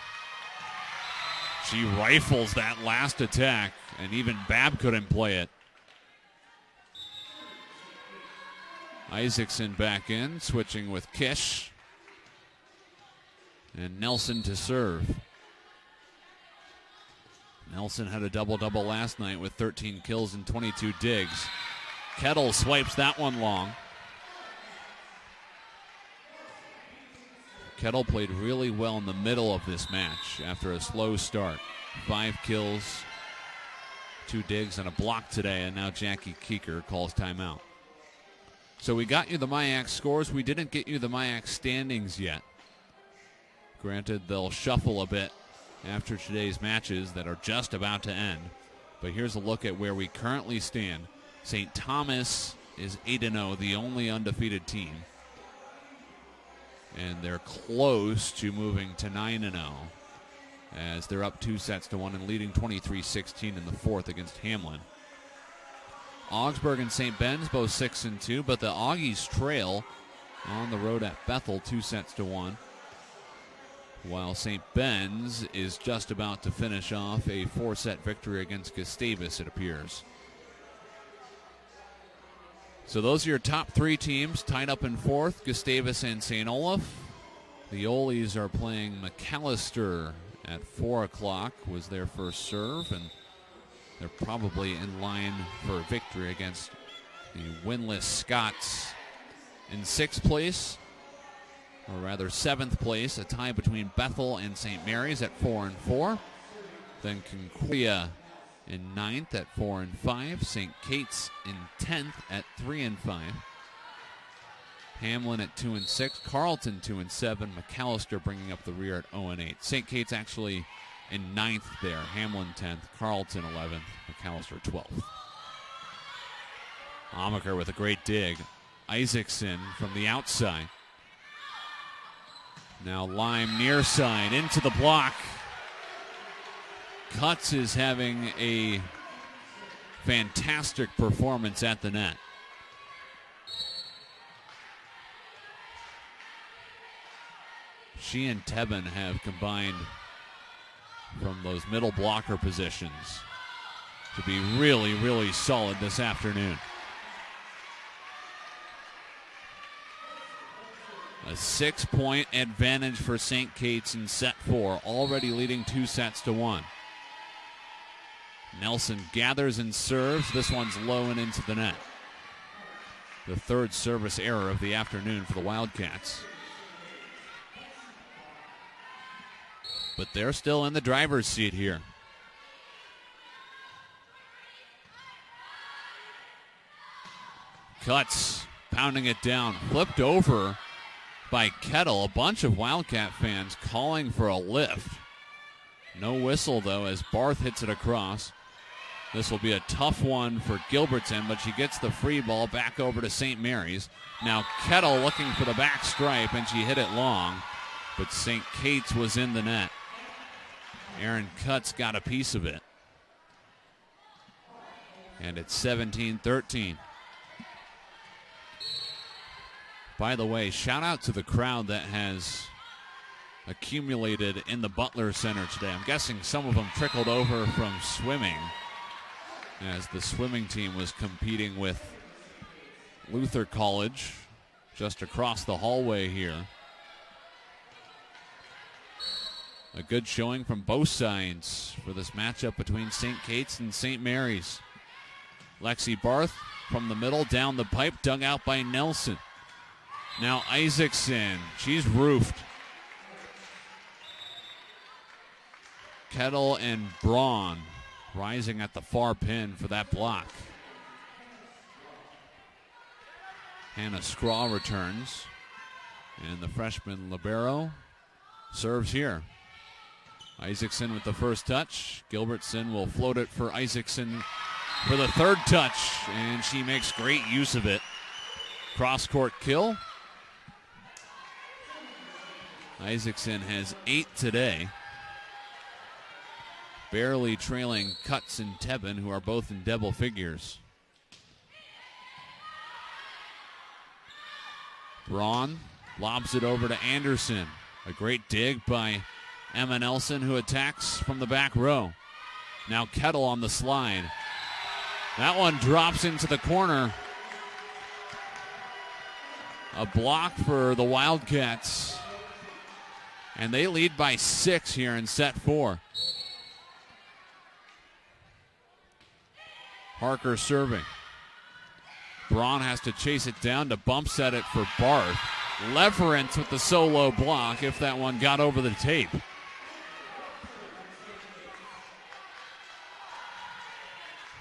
She rifles that last attack, and even Babb couldn't play it. Isaacson back in, switching with Kish. And Nelson to serve. Nelson had a double-double last night with 13 kills and 22 digs. Kettle swipes that one long. Kettle played really well in the middle of this match after a slow start. 5 kills, 2 digs, and a block today, and now Jackie Keeker calls timeout. So we got you the MIAC scores. We didn't get you the MIAC standings yet. Granted, they'll shuffle a bit after today's matches that are just about to end. But here's a look at where we currently stand. St. Thomas is 8-0, the only undefeated team. And they're close to moving to 9-0 as they're up 2-1 and leading 23-16 in the fourth against Hamlin. Augsburg and St. Ben's both 6-2, but the Augies trail on the road at Bethel 2-1. While St. Ben's is just about to finish off a 4-set victory against Gustavus, it appears. So those are your top 3 teams tied up in fourth, Gustavus and St. Olaf. The Olies are playing McAllister at 4 o'clock, was their first serve, and they're probably in line for victory against the winless Scots. In 6th place, or rather 7th place, a tie between Bethel and St. Mary's at 4-4. Then Concordia in 9th at 4-5. St. Kate's in 10th at 3-5. Hamlin at 2-6. Carleton 2-7. McAllister bringing up the rear at 0-8. St. Kate's actually in 9th there. Hamlin 10th. Carleton 11th. McAllister 12th. Amaker with a great dig. Isaacson from the outside. Now Lime near side into the block. Cuts is having a fantastic performance at the net. She and Tebben have combined from those middle blocker positions to be really, really solid this afternoon. A 6-point advantage for St. Kate's in set 4, already leading 2-1. Nelson gathers and serves. This one's low and into the net. The 3rd service error of the afternoon for the Wildcats. But they're still in the driver's seat here. Cuts, pounding it down, flipped over by Kettle. A bunch of Wildcat fans calling for a lift. No whistle, though, as Barth hits it across. This will be a tough one for Gilbertson, but she gets the free ball back over to St. Mary's. Now Kettle looking for the back stripe, and she hit it long, but St. Kate's was in the net. Aaron Cuts got a piece of it. And it's 17-13. By the way, shout out to the crowd that has accumulated in the Butler Center today. I'm guessing some of them trickled over from swimming, as the swimming team was competing with Luther College just across the hallway here. A good showing from both sides for this matchup between St. Kate's and St. Mary's. Lexi Barth from the middle, down the pipe, dug out by Nelson. Now Isaacson, she's roofed. Kettle and Braun rising at the far pin for that block. Hannah Scraw returns. And the freshman libero serves here. Isaacson with the first touch. Gilbertson will float it for Isaacson for the third touch, and she makes great use of it. Cross-court kill. Isaacson has 8 today. Barely trailing Cutts and Tebben, who are both in double figures. Braun lobs it over to Anderson. A great dig by Emma Nelson, who attacks from the back row. Now Kettle on the slide. That one drops into the corner. A block for the Wildcats. And they lead by 6 here in set 4. Harker serving. Braun has to chase it down to bump set it for Barth. Leverance with the solo block if that one got over the tape.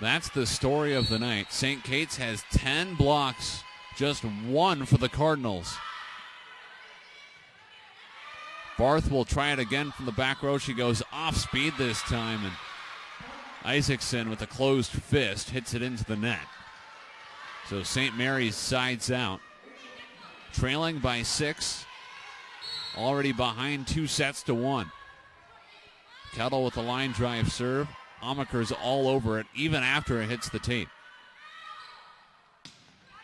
That's the story of the night. St. Kate's has 10 blocks, just 1 for the Cardinals. Barth will try it again from the back row. She goes off speed this time, and Isaacson with a closed fist hits it into the net. So St. Mary's sides out. Trailing by 6. Already behind 2-1. Kettle with the line drive serve. Amaker's all over it, even after it hits the tape.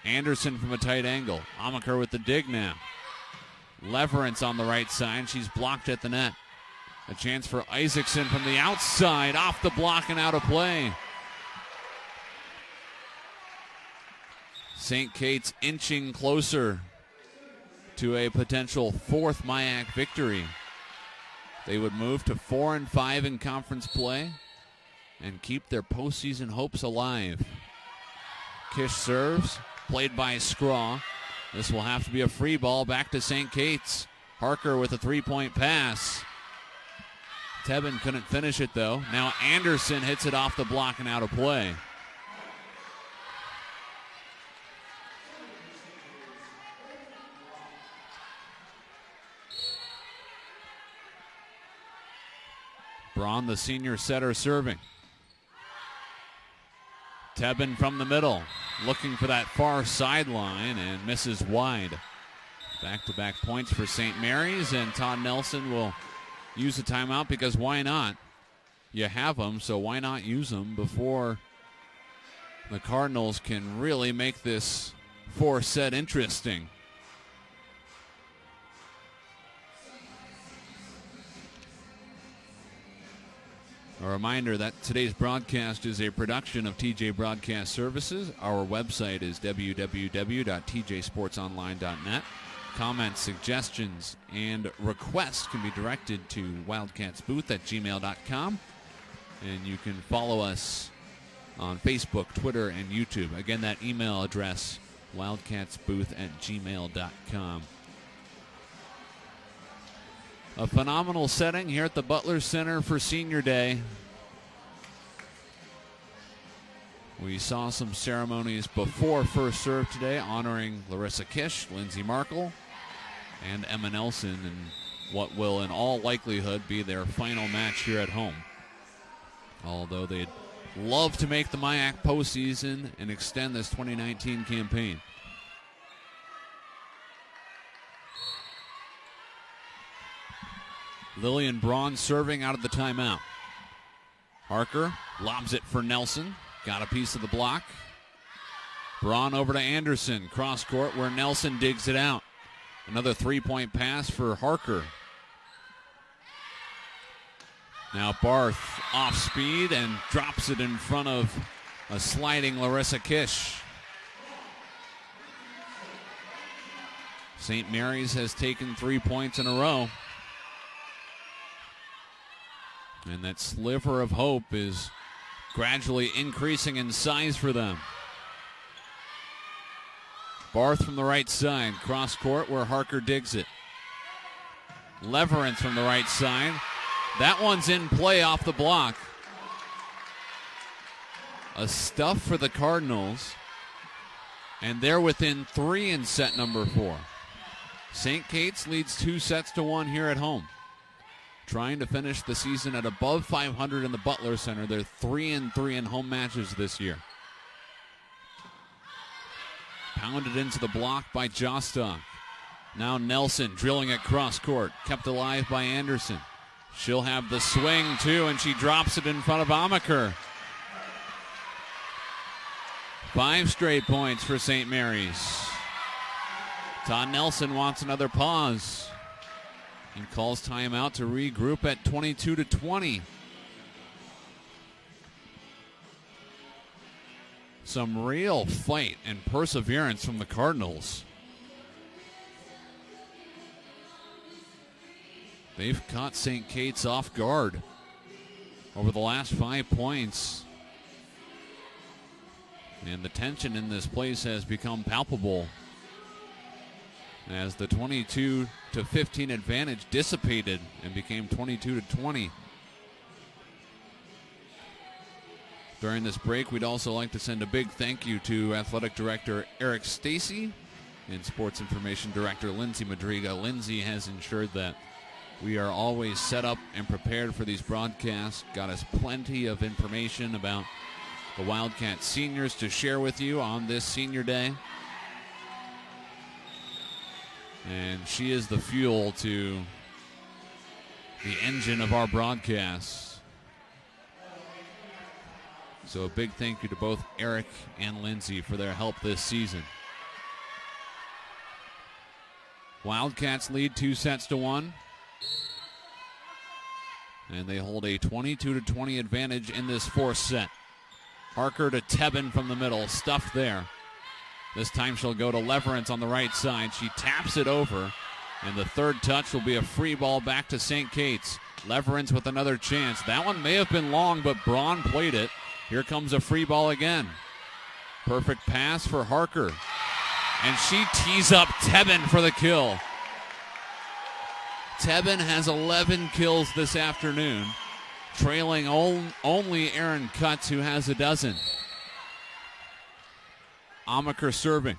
Anderson from a tight angle. Amaker with the dig now. Leverance on the right side. She's blocked at the net. A chance for Isaacson from the outside. Off the block and out of play. St. Kate's inching closer to a potential 4th MIAC victory. They would move to 4-5 in conference play and keep their postseason hopes alive. Kish serves, played by Scraw. This will have to be a free ball back to St. Kate's. Harker with a 3-point pass. Tebben couldn't finish it though. Now Anderson hits it off the block and out of play. Braun, the senior setter, serving. Tebben from the middle, looking for that far sideline and misses wide. Back-to-back points for St. Mary's, and Todd Nelson will use the timeout because why not? You have them, so why not use them before the Cardinals can really make this 4-set interesting. A reminder that today's broadcast is a production of TJ Broadcast Services. Our website is www.tjsportsonline.net. Comments, suggestions, and requests can be directed to wildcatsbooth@gmail.com. And you can follow us on Facebook, Twitter, and YouTube. Again, that email address, wildcatsbooth@gmail.com. A phenomenal setting here at the Butler Center for Senior Day. We saw some ceremonies before first serve today honoring Larissa Kish, Lindsay Markle, and Emma Nelson in what will in all likelihood be their final match here at home. Although they'd love to make the MIAC postseason and extend this 2019 campaign. Lillian Braun serving out of the timeout. Harker lobs it for Nelson. Got a piece of the block. Braun over to Anderson. Cross court where Nelson digs it out. Another 3-point pass for Harker. Now Barth off speed and drops it in front of a sliding Larissa Kish. St. Mary's has taken 3 points in a row. And that sliver of hope is gradually increasing in size for them. Barth from the right side. Cross court where Harker digs it. Leverance from the right side. That one's in play off the block. a stuff for the Cardinals, and they're within 3 in set number 4. St. Kate's leads 2-1 here at home. Trying to finish the season at above 500 in the Butler Center. They're 3-3 in home matches this year. Pounded into the block by Jostock. Now Nelson drilling it cross court. Kept alive by Anderson. She'll have the swing too, and she drops it in front of Amaker. 5 straight points for St. Mary's. Todd Nelson wants another pause. He calls timeout to regroup at 22-20. Some real fight and perseverance from the Cardinals. They've caught St. Kate's off guard over the last 5 points. And the tension in this place has become palpable as the 22-15 advantage dissipated and became 22-20. During this break, we'd also like to send a big thank you to Athletic Director Eric Stacy and Sports Information Director Lindsay Madriga. Lindsay has ensured that we are always set up and prepared for these broadcasts. Got us plenty of information about the Wildcat seniors to share with you on this senior day. And she is the fuel to the engine of our broadcasts. So a big thank you to both Eric and Lindsay for their help this season. Wildcats lead 2-1. And they hold a 22-20 advantage in this 4th set. Harker to Tebben from the middle, stuffed there. This time she'll go to Leverance on the right side. She taps it over, and the third touch will be a free ball back to St. Kate's. Leverance with another chance. That one may have been long, but Braun played it. Here comes a free ball again. Perfect pass for Harker. And she tees up Tebben for the kill. Tebben has 11 kills this afternoon, trailing only Aaron Cutts, who has a dozen. Amaker serving.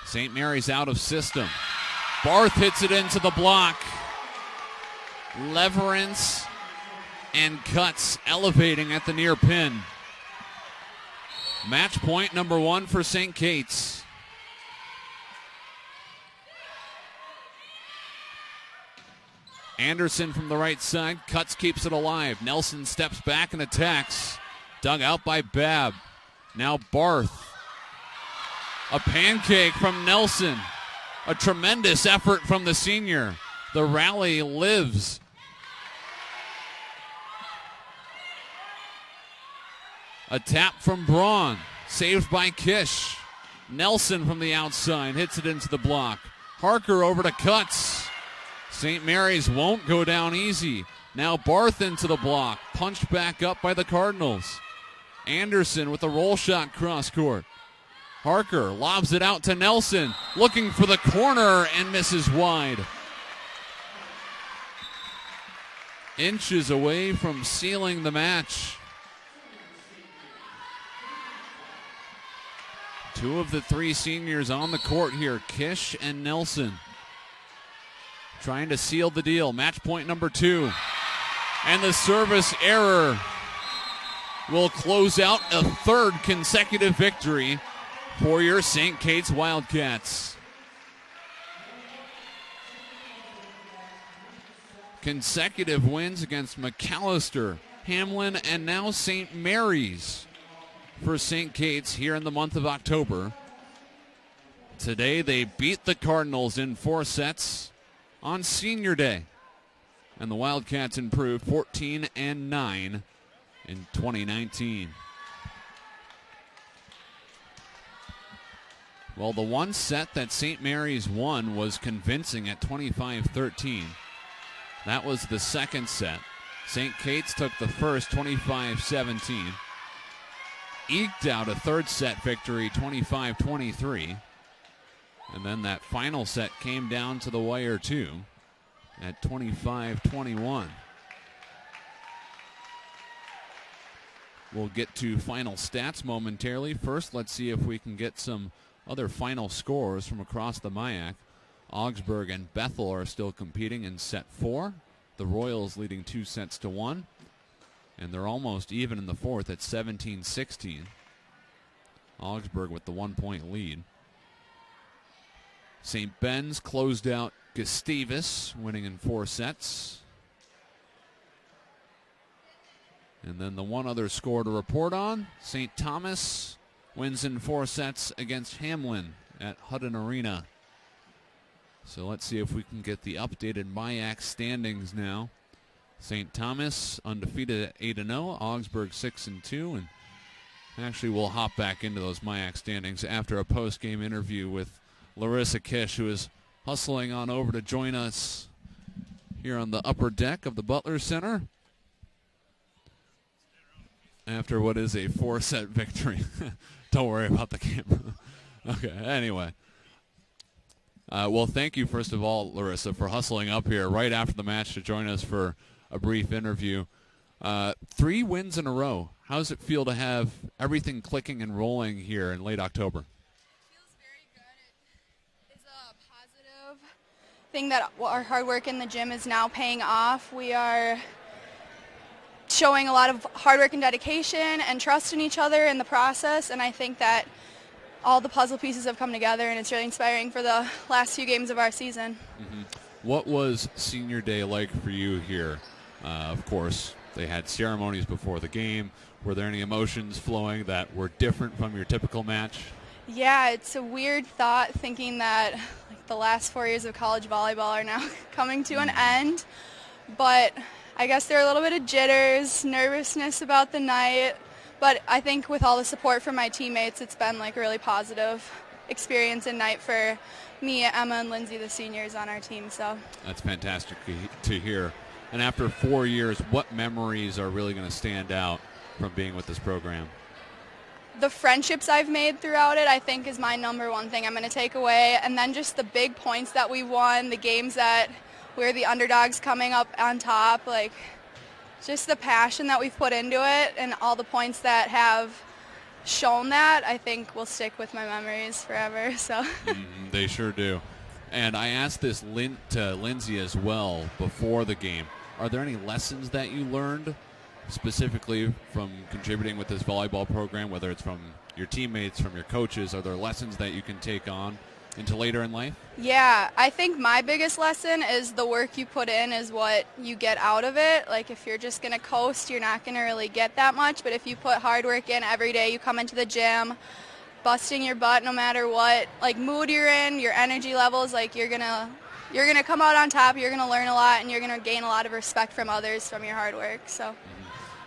St. Mary's out of system. Barth hits it into the block. Leverance and Cutts elevating at the near pin. Match point number 1 for St. Kate's. Anderson from the right side. Cutts keeps it alive. Nelson steps back and attacks. Dug out by Babb. Now Barth. A pancake from Nelson. A tremendous effort from the senior. The rally lives. A tap from Braun. Saved by Kish. Nelson from the outside hits it into the block. Harker over to Cutts. St. Mary's won't go down easy. Now Barth into the block. Punched back up by the Cardinals. Anderson with a roll shot cross court. Harker lobs it out to Nelson. Looking for the corner and misses wide. Inches away from sealing the match. 2 of the 3 seniors on the court here. Kish and Nelson. Trying to seal the deal. Match point number 2. And the service error will close out a 3rd consecutive victory for your St. Kate's Wildcats. Consecutive wins against McAllister, Hamlin, and now St. Mary's for St. Kate's here in the month of October. Today they beat the Cardinals in 4 sets on Senior Day. And the Wildcats improved 14-9 in 2019. Well, the one set that St. Mary's won was convincing at 25-13. That was the 2nd set. St. Kate's took the first 25-17. Eked out a 3rd set victory 25-23. And then that final set came down to the wire too at 25-21. We'll get to final stats momentarily. First, let's see if we can get some other final scores from across the MIAC. Augsburg and Bethel are still competing in set 4. The Royals leading 2-1. And they're almost even in the fourth at 17-16. Augsburg with the 1-point lead. St. Ben's closed out Gustavus, winning in 4 sets. And then the one other score to report on, St. Thomas wins in 4 sets against Hamlin at Hutton Arena. So let's see if we can get the updated MIAC standings now. St. Thomas undefeated at 8-0, Augsburg 6-2, and actually we'll hop back into those MIAC standings after a post-game interview with Larissa Kish, who is hustling on over to join us here on the upper deck of the Butler Center after what is a 4-set victory. Don't worry about the camera. Okay, anyway. Well, thank you, first of all, Larissa, for hustling up here right after the match to join us for a brief interview. 3 wins in a row. How does it feel to have everything clicking and rolling here in late October? It feels very good. It is a positive thing that our hard work in the gym is now paying off. We are showing a lot of hard work and dedication and trust in each other in the process, and I think that all the puzzle pieces have come together, and it's really inspiring for the last few games of our season. Mm-hmm. What was senior day like for you here? Of course, they had ceremonies before the game. Were there any emotions flowing that were different from your typical match? Yeah, it's a weird thought thinking that the last 4 years of college volleyball are now coming to an end, but I guess there are a little bit of jitters, nervousness about the night, but I think with all the support from my teammates, it's been like a really positive experience and night for me, Emma, and Lindsay, the seniors on our team. So that's fantastic to hear. And after 4 years, what memories are really going to stand out from being with this program? The friendships I've made throughout it, I think, is my number one thing I'm going to take away. And then just the big points that we won, the games that we're the underdogs coming up on top, like just the passion that we've put into it and all the points that have shown that, I think will stick with my memories forever. So they sure do. And I asked this to Lindsay as well before the game. Are there any lessons that you learned specifically from contributing with this volleyball program, whether it's from your teammates, from your coaches? Are there lessons that you can take on into later in life? Yeah, I think my biggest lesson is the work you put in is what you get out of it. Like if you're just going to coast, you're not going to really get that much. But if you put hard work in every day, you come into the gym, busting your butt no matter what, like mood you're in, your energy levels, like you're going to come out on top, you're going to learn a lot, and you're going to gain a lot of respect from others from your hard work. So.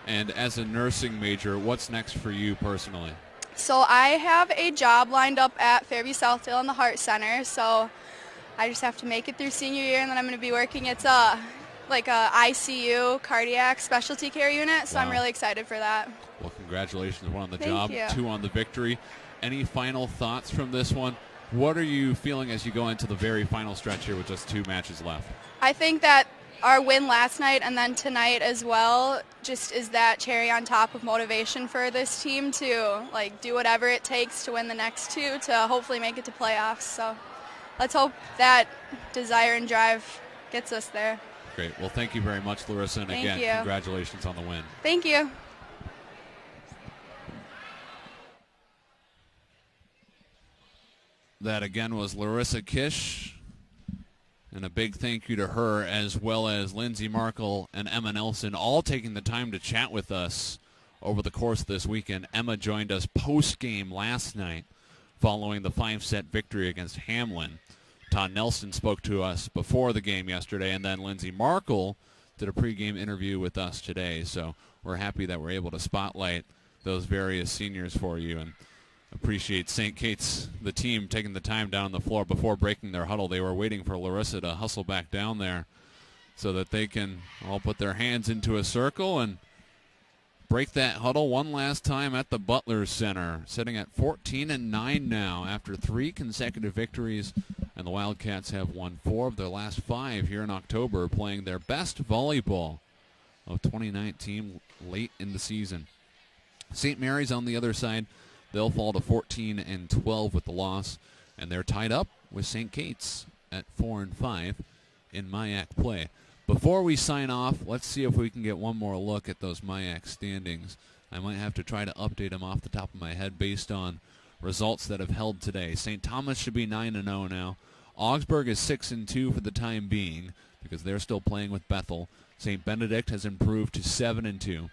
And as a nursing major, what's next for you personally? So I have a job lined up at Fairview Southdale in the Heart Center, so I just have to make it through senior year, and then I'm going to be working. It's like a ICU cardiac specialty care unit, so wow. I'm really excited for that. Well, congratulations, 1 on the Thank job, you. 2 on the victory. Any final thoughts from this one? What are you feeling as you go into the very final stretch here with just 2 matches left? I think that our win last night and then tonight as well just is that cherry on top of motivation for this team to like do whatever it takes to win the next 2 to hopefully make it to playoffs. So let's hope that desire and drive gets us there. Great. Well, thank you very much, Larissa. And thank again, you. Congratulations on the win. Thank you. That again was Larissa Kish. And a big thank you to her, as well as Lindsay Markle and Emma Nelson, all taking the time to chat with us over the course of this weekend. Emma joined us post-game last night following the 5-set victory against Hamlin. Todd Nelson spoke to us before the game yesterday, and then Lindsay Markle did a pregame interview with us today. So we're happy that we're able to spotlight those various seniors for you. And appreciate St. Kate's, the team, taking the time down on the floor before breaking their huddle. They were waiting for Larissa to hustle back down there so that they can all put their hands into a circle and break that huddle one last time at the Butler Center, sitting at 14-9 now after 3 consecutive victories, and the Wildcats have won 4 of their last 5 here in October, playing their best volleyball of 2019 late in the season. St. Mary's on the other side, they'll fall to 14-12 with the loss, and they're tied up with St. Kate's at 4-5 in MIAC play. Before we sign off, let's see if we can get one more look at those MIAC standings. I might have to try to update them off the top of my head based on results that have held today. St. Thomas should be 9-0 now. Augsburg is 6-2 for the time being because they're still playing with Bethel. St. Benedict has improved to 7-2.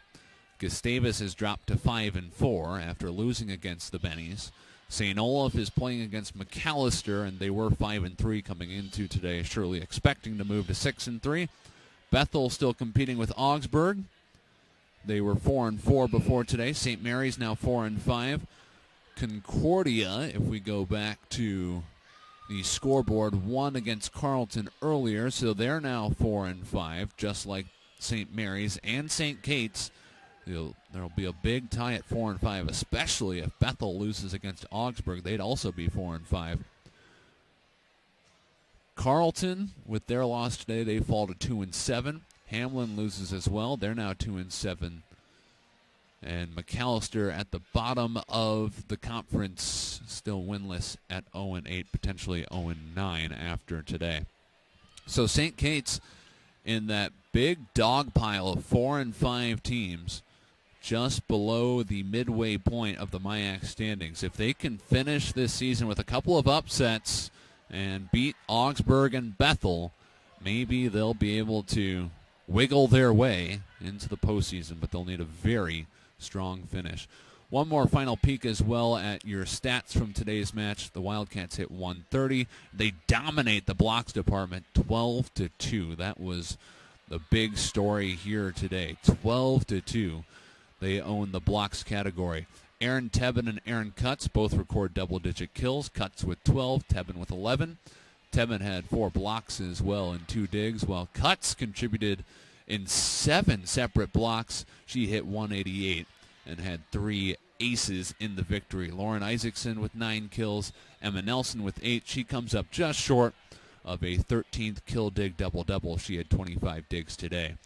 Gustavus has dropped to 5-4 after losing against the Bennies. St. Olaf is playing against McAllister, and they were 5-3 coming into today, surely expecting to move to 6-3. Bethel still competing with Augsburg. They were 4-4 before today. St. Mary's now 4-5. Concordia, if we go back to the scoreboard, won against Carleton earlier, so they're now 4-5, just like St. Mary's and St. Kate's. There'll be a big tie at 4-5, especially if Bethel loses against Augsburg. They'd also be 4-5. Carleton, with their loss today, they fall to 2-7. Hamlin loses as well. They're now 2-7. And McAllister at the bottom of the conference, still winless at 0-8, potentially 0-9 after today. So St. Kate's in that big dog pile of 4-5 teams, just below the midway point of the MIAC standings. If they can finish this season with a couple of upsets and beat Augsburg and Bethel, maybe they'll be able to wiggle their way into the postseason, but they'll need a very strong finish. One more final peek as well at your stats from today's match. The Wildcats hit 130. They dominate the blocks department 12-2. That was the big story here today. 12-2. They own the blocks category. Aaron Tebben and Aaron Cutts both record double-digit kills. Cutts with 12, Tebben with 11. Tebben had 4 blocks as well and 2 digs, while Cutts contributed in 7 separate blocks. She hit 188 and had 3 aces in the victory. Lauren Isaacson with 9 kills. Emma Nelson with 8. She comes up just short of a 13th kill dig double-double. She had 25 digs today.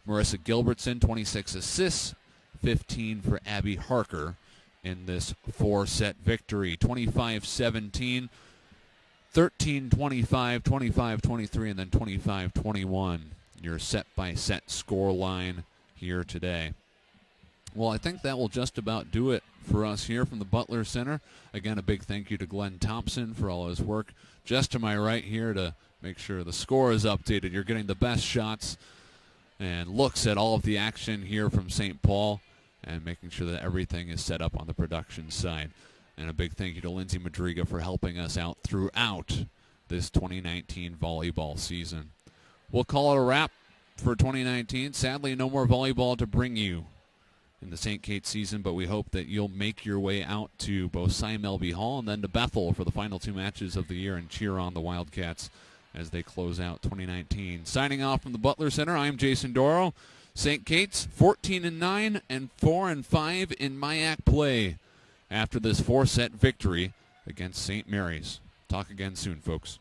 Marissa Gilbertson, 26 assists. 15 for Abby Harker in this 4-set victory. 25-17, 13-25, 25-23, and then 25-21. Your set-by-set score line here today. Well, I think that will just about do it for us here from the Butler Center. Again, a big thank you to Glenn Thompson for all his work just to my right here to make sure the score is updated. You're getting the best shots and looks at all of the action here from St. Paul, and making sure that everything is set up on the production side. And a big thank you to Lindsay Madriga for helping us out throughout this 2019 volleyball season. We'll call it a wrap for 2019. Sadly, no more volleyball to bring you in the St. Kate season, but we hope that you'll make your way out to both Cy Melby Hall and then to Bethel for the final 2 matches of the year and cheer on the Wildcats as they close out 2019. Signing off from the Butler Center, I'm Jason Doro. St. Kate's 14-9 and 4-5 in MIAC play after this 4-set victory against St. Mary's. Talk again soon, folks.